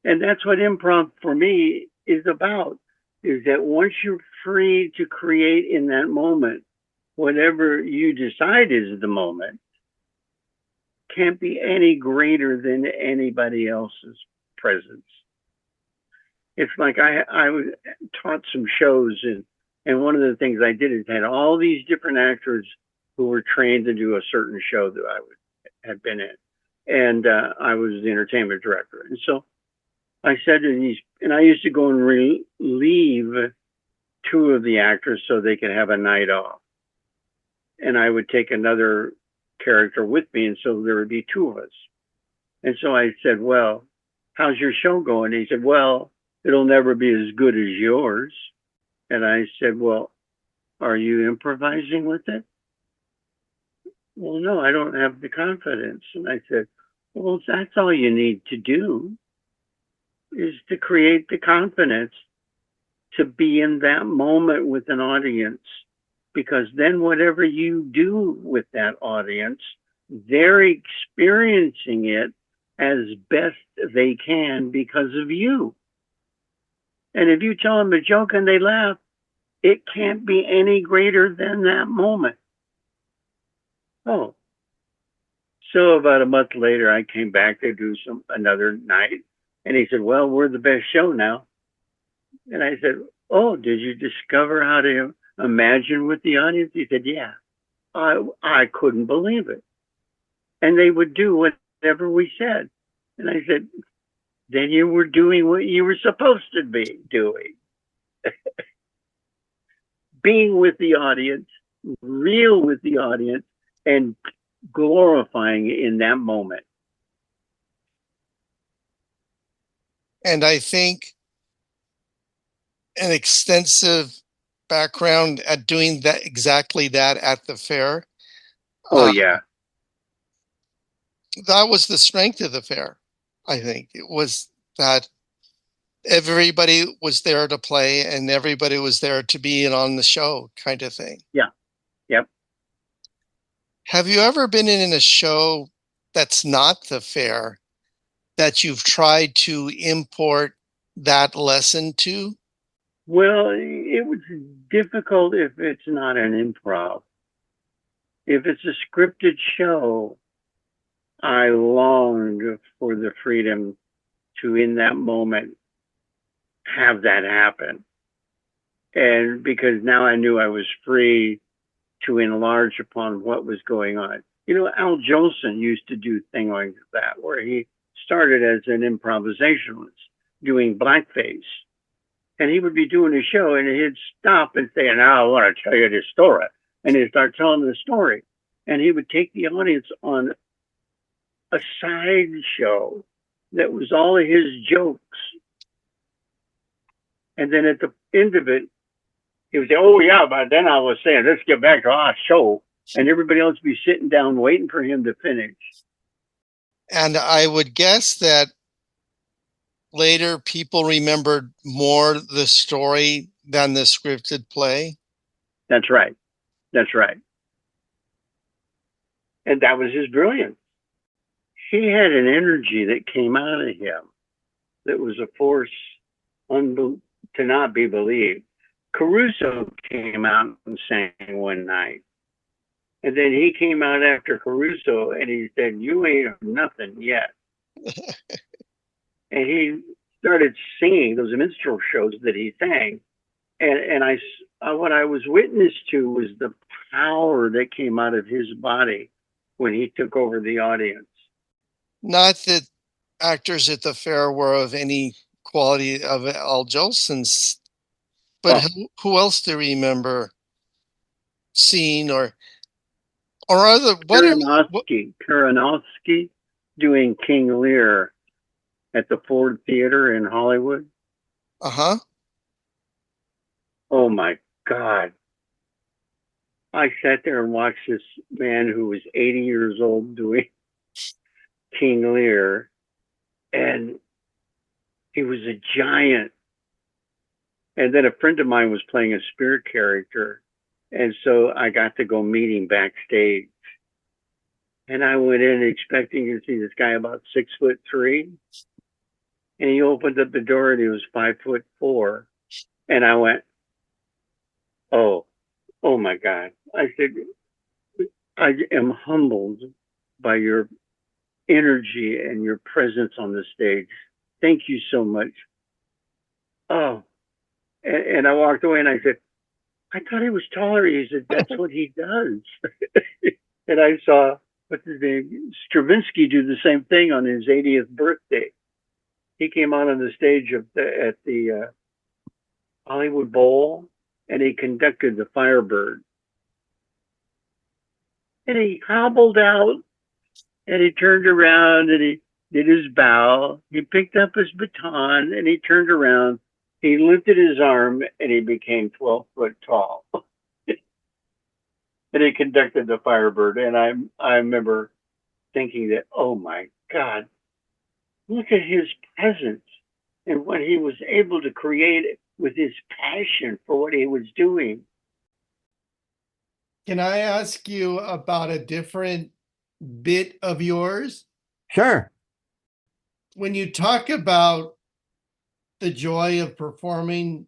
And that's what improv for me is about, is that once you're free to create in that moment, whatever you decide is the moment can't be any greater than anybody else's presence. It's like I taught some shows, and one of the things I did is had all these different actors who were trained to do a certain show that I had been in. And I was the entertainment director. And so I said to these, and I used to go and relieve two of the actors so they could have a night off. And I would take another character with me, and so there would be two of us. And so I said, "Well, how's your show going?" And he said, "Well, it'll never be as good as yours." And I said, "Well, are you improvising with it?" "Well, no, I don't have the confidence." And I said, "Well, that's all you need to do, is to create the confidence to be in that moment with an audience. Because then whatever you do with that audience, they're experiencing it as best they can because of you. And if you tell them a joke and they laugh, it can't be any greater than that moment." Oh. So about a month later, I came back to do another night. And he said, "Well, we're the best show now." And I said, "Oh, did you discover how to imagine with the audience?" He said, "Yeah." I couldn't believe it. And they would do whatever we said. And I said, "Then you were doing what you were supposed to be doing." Being with the audience real with the audience and glorifying it in that moment. And I think an extensive background at doing that, exactly that at the fair. Oh, Um, yeah. that was the strength of the fair. I think it was that everybody was there to play and everybody was there to be in on the show kind of thing. Yeah. Yep. Have you ever been in a show that's not the fair that you've tried to import that lesson to? Well, it was difficult if it's not an improv. If it's a scripted show, I longed for the freedom to, in that moment, have that happen. And because now I knew I was free to enlarge upon what was going on. You know, Al Jolson used to do things like that, where he started as an improvisationalist doing blackface. And he would be doing a show and he'd stop and say, now I want to tell you this story. And he'd start telling the story. And he would take the audience on a side show that was all of his jokes. And then at the end of it, he would say, oh, yeah, but then I was saying, let's get back to our show. And everybody else would be sitting down waiting for him to finish. And I would guess that later people remembered more the story than the scripted play. That's right. That's right. And that was his brilliance. He had an energy that came out of him that was a force to not be believed. Caruso came out and sang one night. And then he came out after Caruso and he said, you ain't nothing yet. And he started singing those minstrel shows that he sang. And what I was witness to was the power that came out of his body when he took over the audience. Not that actors at the fair were of any quality of Al Jolson's, but who else do you remember seeing or other? Karanowski doing King Lear at the Ford Theater in Hollywood. Uh-huh. Oh my God. I sat there and watched this man who was 80 years old doing King Lear, and he was a giant. And then a friend of mine was playing a spirit character, and so I got to go meet him backstage. And I went in expecting to see this guy about 6'3", and he opened up the door and he was 5'4", and I went, oh my God. I said, I am humbled by your energy and your presence on the stage. Thank you so much. Oh, and I walked away and I said, I thought he was taller. He said, that's what he does. And I saw, what's his name, Stravinsky do the same thing on his 80th birthday. He came out on the stage at the Hollywood Bowl and he conducted the Firebird. And he hobbled out and he turned around and he did his bow. He picked up his baton and he turned around. He lifted his arm and he became 12 foot tall. And he conducted the Firebird. And I remember thinking that, oh my God, look at his presence and what he was able to create with his passion for what he was doing. Can I ask you about a different bit of yours? Sure. When you talk about the joy of performing,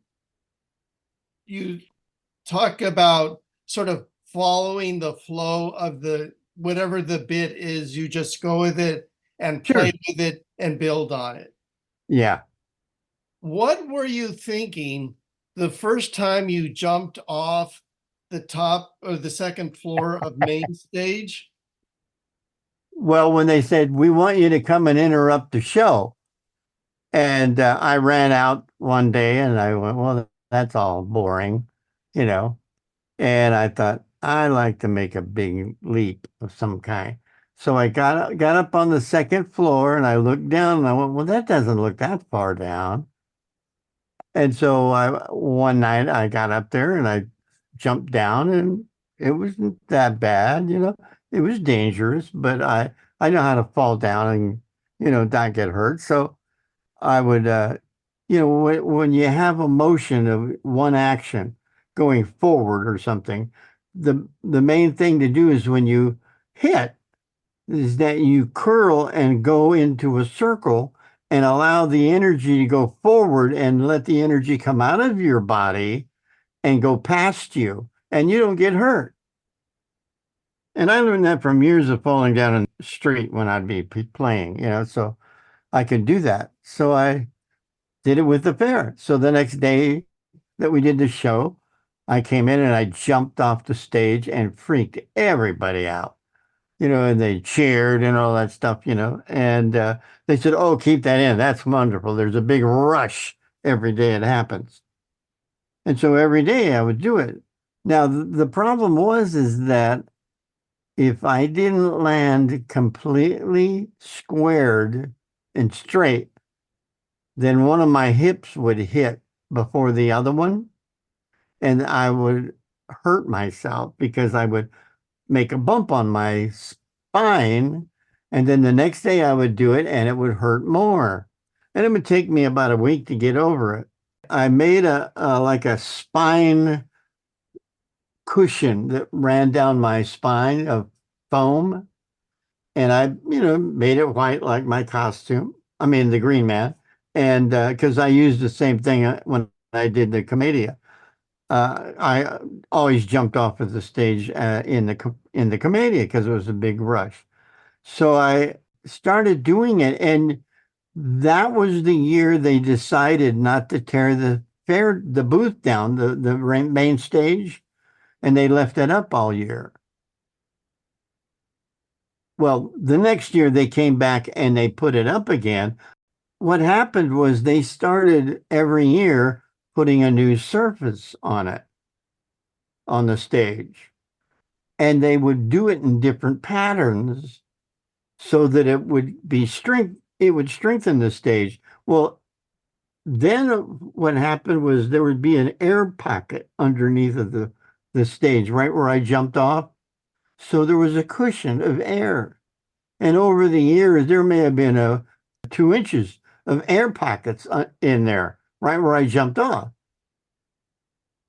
you talk about sort of following the flow of the whatever the bit is, you just go with it and play with it and build on it. Yeah. What were you thinking the first time you jumped off the top or the second floor of main stage? Well, when they said, we want you to come and interrupt the show. And I ran out one day and I went, well, that's all boring, you know. And I thought, I like to make a big leap of some kind. So I got up on the second floor and I looked down and I went, well, that doesn't look that far down. And so one night I got up there and I jumped down and it wasn't that bad, you know. It was dangerous, but I know how to fall down and, not get hurt. So I would, when you have a motion of one action going forward or something, the main thing to do is when you hit is that you curl and go into a circle and allow the energy to go forward and let the energy come out of your body and go past you and you don't get hurt. And I learned that from years of falling down in the street when I'd be playing, so I could do that. So I did it with the fair. So the next day that we did the show, I came in and I jumped off the stage and freaked everybody out, and they cheered and all that stuff, and they said, oh, keep that in. That's wonderful. There's a big rush every day it happens. And so every day I would do it. Now, the problem is that if I didn't land completely squared and straight, then one of my hips would hit before the other one, and I would hurt myself because I would make a bump on my spine, and then the next day I would do it and it would hurt more. And it would take me about a week to get over it. I made a like a spine cushion that ran down my spine of foam, and I, made it white like my costume. I mean, the Green Man, and because I used the same thing when I did the Commedia. I always jumped off of the stage in the Commedia because it was a big rush. So I started doing it, and that was the year they decided not to tear the booth down, the main stage, and they left it up all year. Well, the next year they came back and they put it up again. What happened was they started every year putting a new surface on it, on the stage. And they would do it in different patterns so that it would strengthen the stage. Well, then what happened was there would be an air pocket underneath of the stage, right where I jumped off. So there was a cushion of air. And over the years, there may have been 2 inches of air pockets in there, right where I jumped off.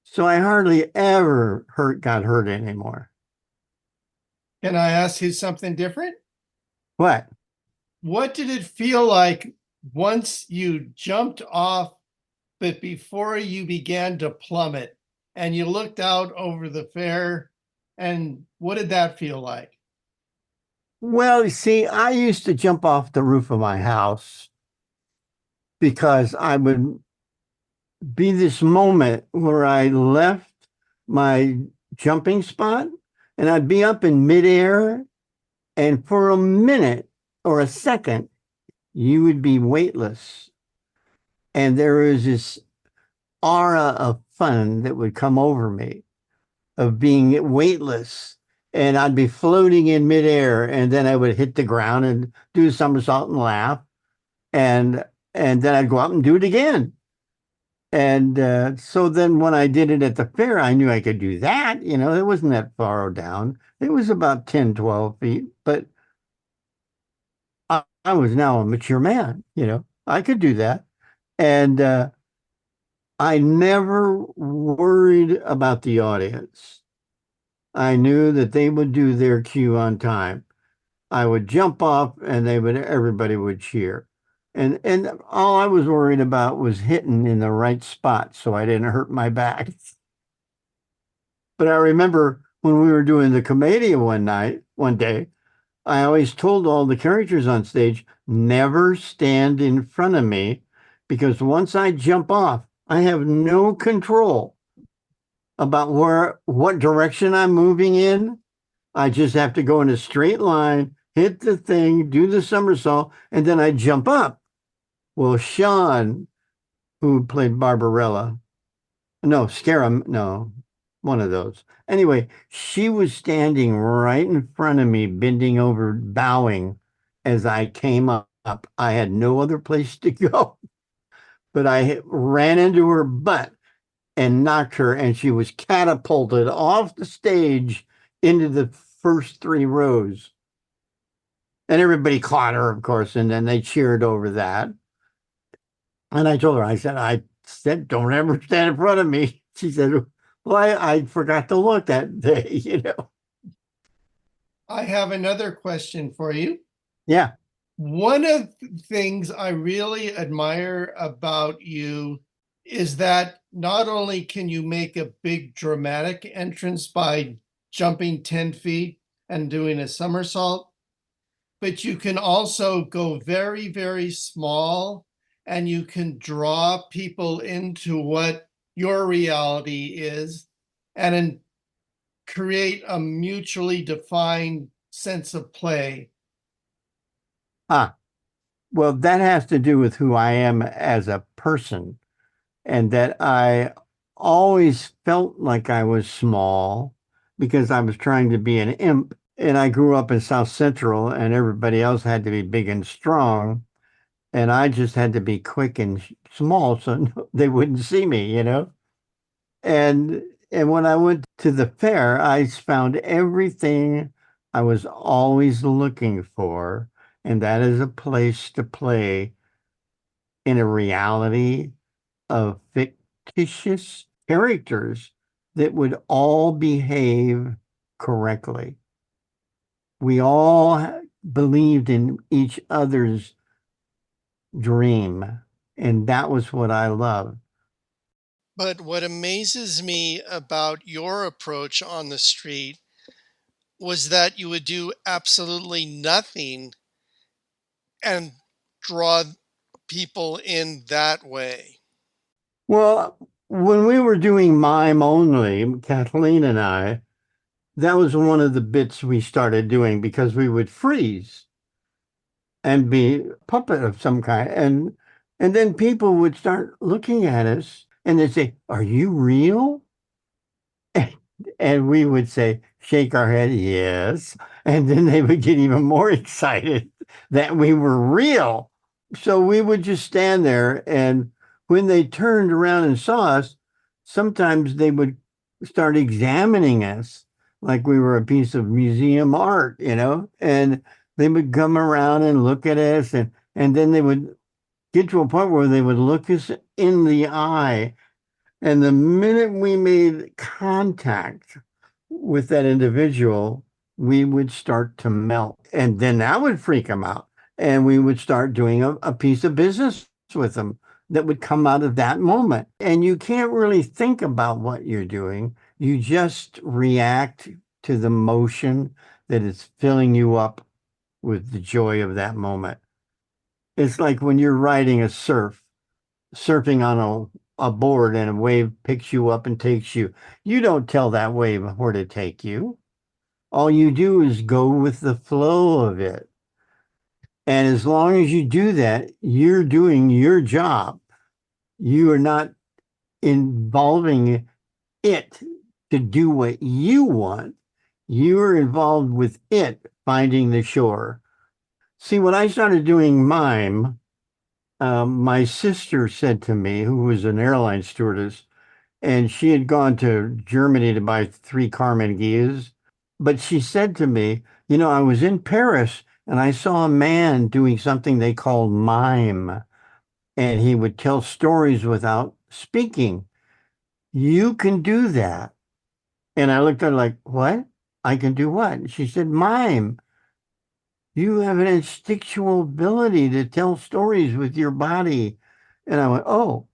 So I hardly ever got hurt anymore. Can I ask you something different? What? What did it feel like once you jumped off, but before you began to plummet and you looked out over the fair? And what did that feel like? Well, you see, I used to jump off the roof of my house because I would be this moment where I left my jumping spot and I'd be up in midair, and for a minute or a second, you would be weightless. And there was this aura of fun that would come over me of being weightless. And I'd be floating in midair, and then I would hit the ground and do a somersault and laugh. And then I'd go out and do it again. And so then when I did it at the fair, I knew I could do that. It wasn't that far down. It was about 10, 12 feet. But I was now a mature man, I could do that. And I never worried about the audience. I knew that they would do their cue on time. I would jump off and everybody would cheer. And all I was worried about was hitting in the right spot so I didn't hurt my back. But I remember when we were doing the Commedia one day, I always told all the characters on stage, never stand in front of me, because once I jump off, I have no control about what direction I'm moving in. I just have to go in a straight line, hit the thing, do the somersault, and then I jump up. Well, Sean, who played Barbarella, no, Scarum, no, one of those. Anyway, she was standing right in front of me, bending over, bowing as I came up. I had no other place to go, but I ran into her butt and knocked her, and she was catapulted off the stage into the first three rows. And everybody caught her, of course, and then they cheered over that. And I told her, I said, don't ever stand in front of me. She said, well, I forgot to look that day, you know. I have another question for you. Yeah. One of the things I really admire about you is that not only can you make a big dramatic entrance by jumping 10 feet and doing a somersault, but you can also go very, very small and you can draw people into what your reality is and create a mutually defined sense of play. Well, that has to do with who I am as a person, and that I always felt like I was small because I was trying to be an imp. And I grew up in South Central, and everybody else had to be big and strong. And I just had to be quick and small so they wouldn't see me, you know? And when I went to the fair, I found everything I was always looking for, and that is a place to play in a reality of fictitious characters that would all behave correctly. We all believed in each other's dream, and that was what I loved. But what amazes me about your approach on the street was that you would do absolutely nothing and draw people in that way. Well, when we were doing mime only, Kathleen and I, that was one of the bits we started doing because we would freeze and be a puppet of some kind. And then people would start looking at us and they'd say, are you real? And we would say, shake our head, yes. And then they would get even more excited that we were real. So we would just stand there. And when they turned around and saw us, sometimes they would start examining us like we were a piece of museum art, you know, and they would come around and look at us. And then they would get to a point where they would look us in the eye, and the minute we made contact with that individual, we would start to melt. And then that would freak them out. And we would start doing a piece of business with them that would come out of that moment. And you can't really think about what you're doing. You just react to the motion that is filling you up with the joy of that moment. It's like when you're riding surfing on a board and a wave picks you up and takes you. You don't tell that wave where to take you. All you do is go with the flow of it. And as long as you do that, you're doing your job. You are not involving it to do what you want. You are involved with it finding the shore. See, when I started doing mime, my sister said to me, who was an airline stewardess, and she had gone to Germany to buy 3 Carmen Gias. But she said to me, you know, I was in Paris and I saw a man doing something they called mime, and he would tell stories without speaking. You can do that. And I looked at her like, what? I can do what? She said, mime. You have an instinctual ability to tell stories with your body. And I went, oh,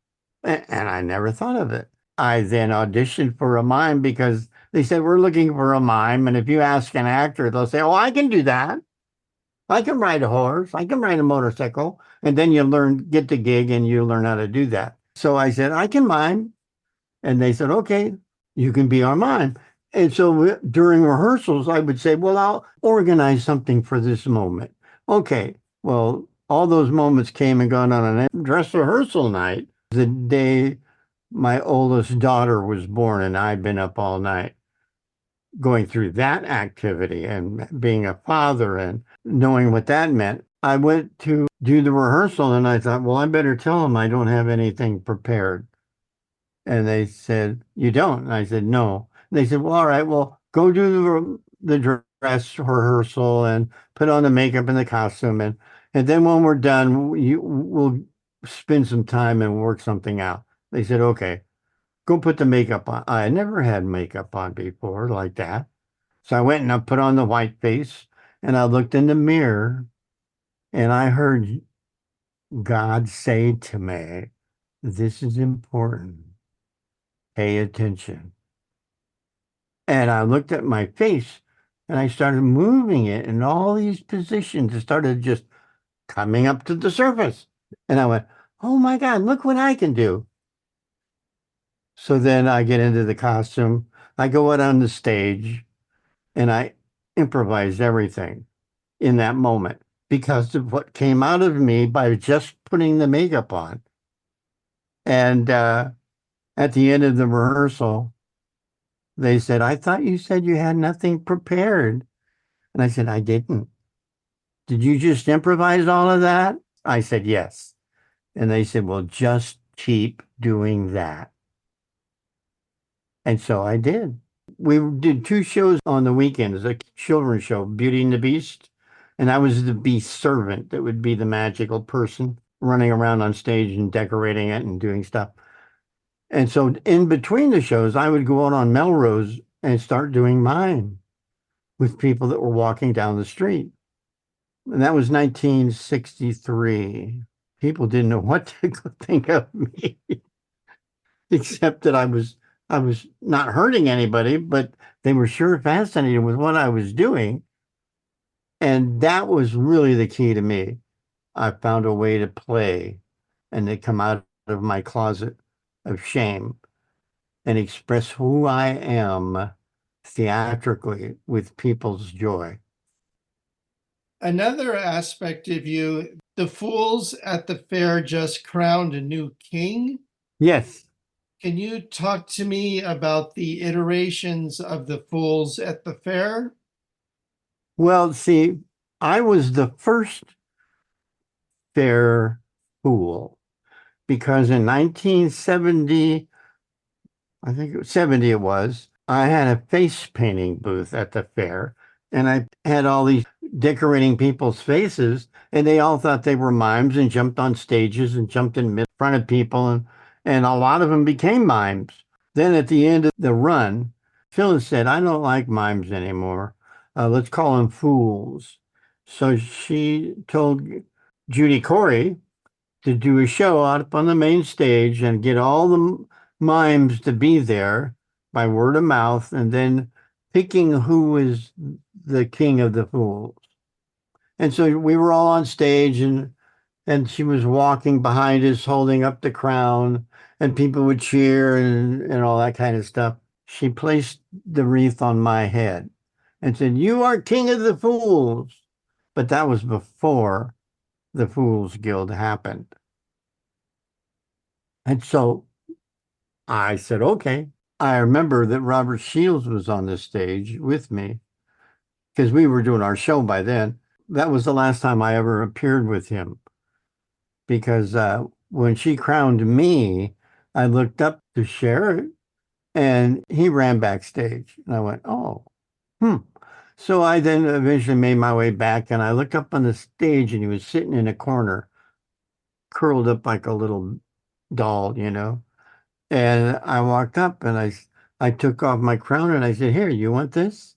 and I never thought of it. I then auditioned for a mime because they said, we're looking for a mime. And if you ask an actor, they'll say, oh, I can do that. I can ride a horse. I can ride a motorcycle. And then you get the gig and you learn how to do that. So I said, I can mime. And they said, okay, you can be our mime. And so during rehearsals, I would say, well, I'll organize something for this moment. Okay, well, all those moments came and gone on a dress rehearsal night. The day my oldest daughter was born, and I'd been up all night going through that activity and being a father and knowing what that meant. I went to do the rehearsal and I thought, well, I better tell them I don't have anything prepared. And they said, you don't? And I said, no. And they said, well, all right, well, go do the dress rehearsal and put on the makeup and the costume. And then when we're done, we'll spend some time and work something out. They said, okay, go put the makeup on. I never had makeup on before like that. So I went and I put on the white face and I looked in the mirror and I heard God say to me, this is important. Pay attention. And I looked at my face and I started moving it in all these positions. It started just coming up to the surface. And I went, oh my God, look what I can do. So then I get into the costume. I go out on the stage and I improvised everything in that moment because of what came out of me by just putting the makeup on. And at the end of the rehearsal, they said, I thought you said you had nothing prepared. And I said, I didn't. Did you just improvise all of that? I said, yes. And they said, well, just keep doing that. And so I did. We did 2 shows on the weekends, a children's show, Beauty and the Beast. And I was the beast servant that would be the magical person running around on stage and decorating it and doing stuff. And so in between the shows, I would go out on Melrose and start doing mine with people that were walking down the street. And that was 1963. People didn't know what to think of me, except that I was not hurting anybody, but they were sure fascinated with what I was doing. And that was really the key to me. I found a way to play and to come out of my closet of shame and express who I am theatrically with people's joy. Another aspect of you, the fools at the fair just crowned a new king. Yes. Can you talk to me about the iterations of the fools at the fair? Well, see, I was the first fair fool because in 1970, I think it was 70 it was, I had a face painting booth at the fair and I had all these decorating people's faces and they all thought they were mimes and jumped on stages and jumped in front of people and a lot of them became mimes. Then at the end of the run, Phyllis said, I don't like mimes anymore. Let's call them fools. So she told Judy Corey to do a show out up on the main stage and get all the mimes to be there by word of mouth and then picking who was the king of the fools. And so we were all on stage and she was walking behind us holding up the crown and people would cheer and all that kind of stuff. She placed the wreath on my head and said, you are king of the fools. But that was before the Fools Guild happened. And so I said, okay. I remember that Robert Shields was on the stage with me because we were doing our show by then. That was the last time I ever appeared with him because when she crowned me, I looked up to Cher and he ran backstage. And I went, oh, So I then eventually made my way back and I looked up on the stage and he was sitting in a corner, curled up like a little doll, you know. And I walked up and I took off my crown and I said, here, you want this?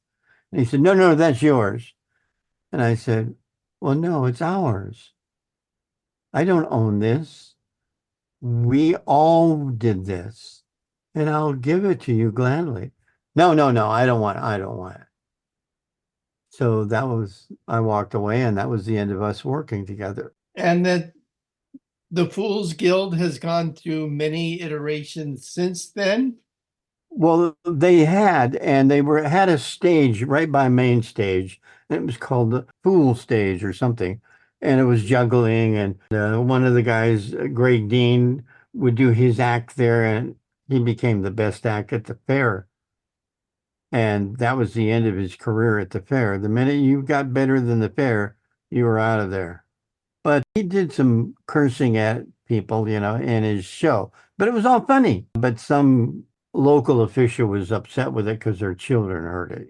And he said, no, no, that's yours. And I said, well, no, it's ours. I don't own this. We all did this and I'll give it to you gladly. No, no, no, I don't want it. So I walked away and that was the end of us working together. And that the Fools Guild has gone through many iterations since then. Well, they had, and had a stage right by main stage. And it was called the Fool Stage or something. And it was juggling. And one of the guys, Greg Dean, would do his act there. And he became the best act at the fair. And that was the end of his career at the fair. The minute you got better than the fair, you were out of there. But he did some cursing at people, in his show. But it was all funny. But some local official was upset with it because their children heard it.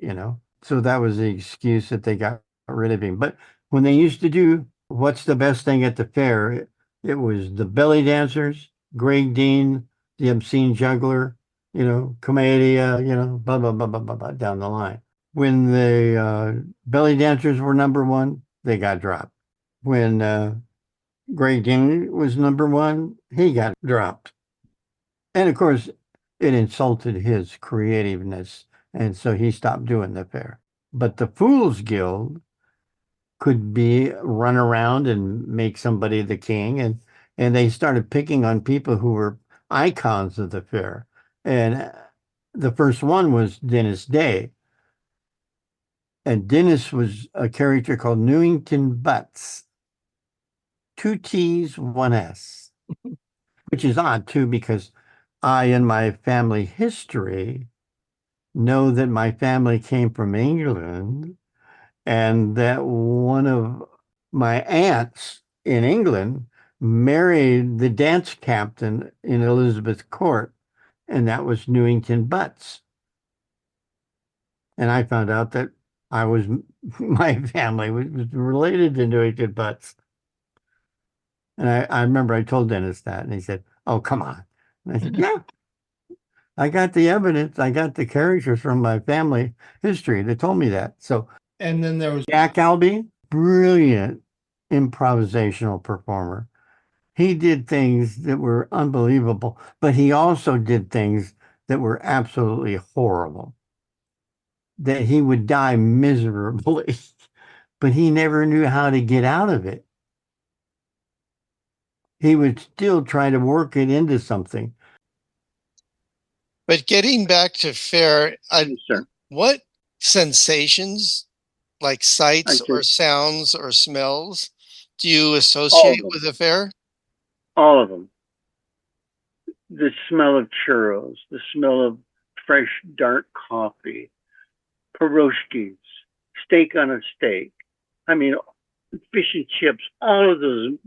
So that was the excuse that they got rid of him. But when they used to do what's the best thing at the fair, it was the belly dancers, Greg Dean, the obscene juggler, Commedia, blah, blah, blah, blah, blah, blah, down the line. When the belly dancers were number one, they got dropped. When Greg Dean was number one, he got dropped. And of course, it insulted his creativeness. And so he stopped doing the fair. But the Fools Guild could be run around and make somebody the king. And they started picking on people who were icons of the fair. And the first one was Dennis Day. And Dennis was a character called Newington Butts. 2 T's, 1 S, which is odd too, because I, in my family history, know that my family came from England and that one of my aunts in England married the dance captain in Elizabeth Court, and that was Newington Butts. And I found out that my family was related to Newington Butts. And I remember I told Dennis that, and he said, "Oh, come on." And I said, "Yeah, I got the evidence. I got the characters from my family history. They told me that." So And then there was Jack Albee, brilliant improvisational performer. He did things that were unbelievable, but he also did things that were absolutely horrible, that he would die miserably, but he never knew how to get out of it. He would still try to work it into something. But getting back to fair, Yes, sir. what sensations, like sights I or see. sounds or smells, do you associate them. with a fair? All of them. The smell of churros, the smell of fresh dark coffee, pierogies, steak on a steak. I mean, fish and chips, all of those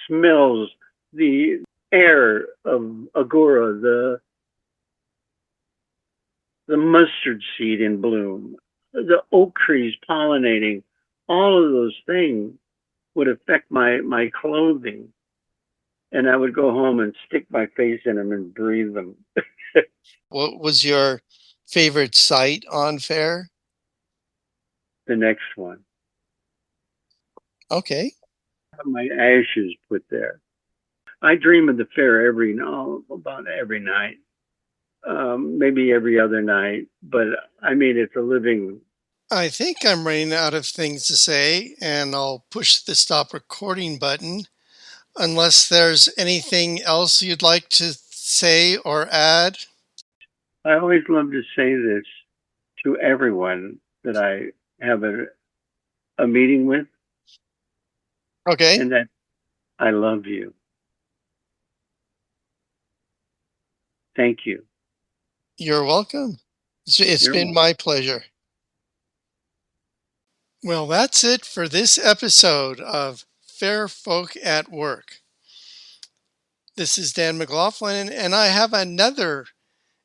smells, the air of Agora, the mustard seed in bloom, the oak trees pollinating, all of those things would affect my clothing. And I would go home and stick my face in them and breathe them. What was your favorite sight on fair? The next one. Okay. Have my ashes put there. I dream of the fair about every night, maybe every other night. But I mean, it's a living. I think I'm running out of things to say, and I'll push the stop recording button unless there's anything else you'd like to say or add. I always love to say this to everyone that I have a meeting with, Okay. and that I love you. Thank you. You're welcome. It's You're been welcome. my pleasure. Well, that's it for this episode of Fair Folk at Work. This is Dan McLaughlin, and I have another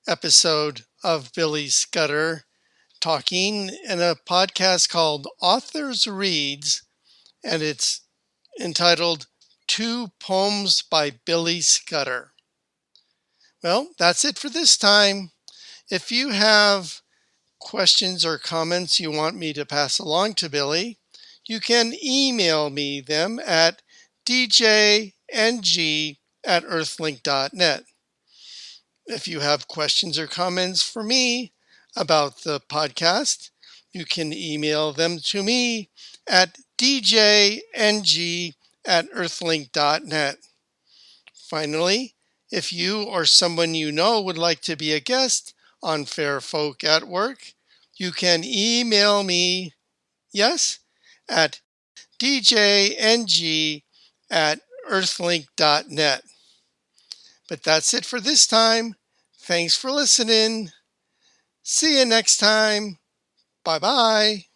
episode of Billy Scudder talking in a podcast called Authors Reads, and it's entitled Two Poems by Billy Scudder. Well, that's it for this time. If you have questions or comments you want me to pass along to Billy, you can email me them at djng@earthlink.net. If you have questions or comments for me about the podcast, you can email them to me at djng@earthlink.net. Finally, if you or someone you know would like to be a guest on Fair Folk at Work, you can email me, yes, at djng@earthlink.net. But that's it for this time. Thanks for listening. See you next time. Bye-bye.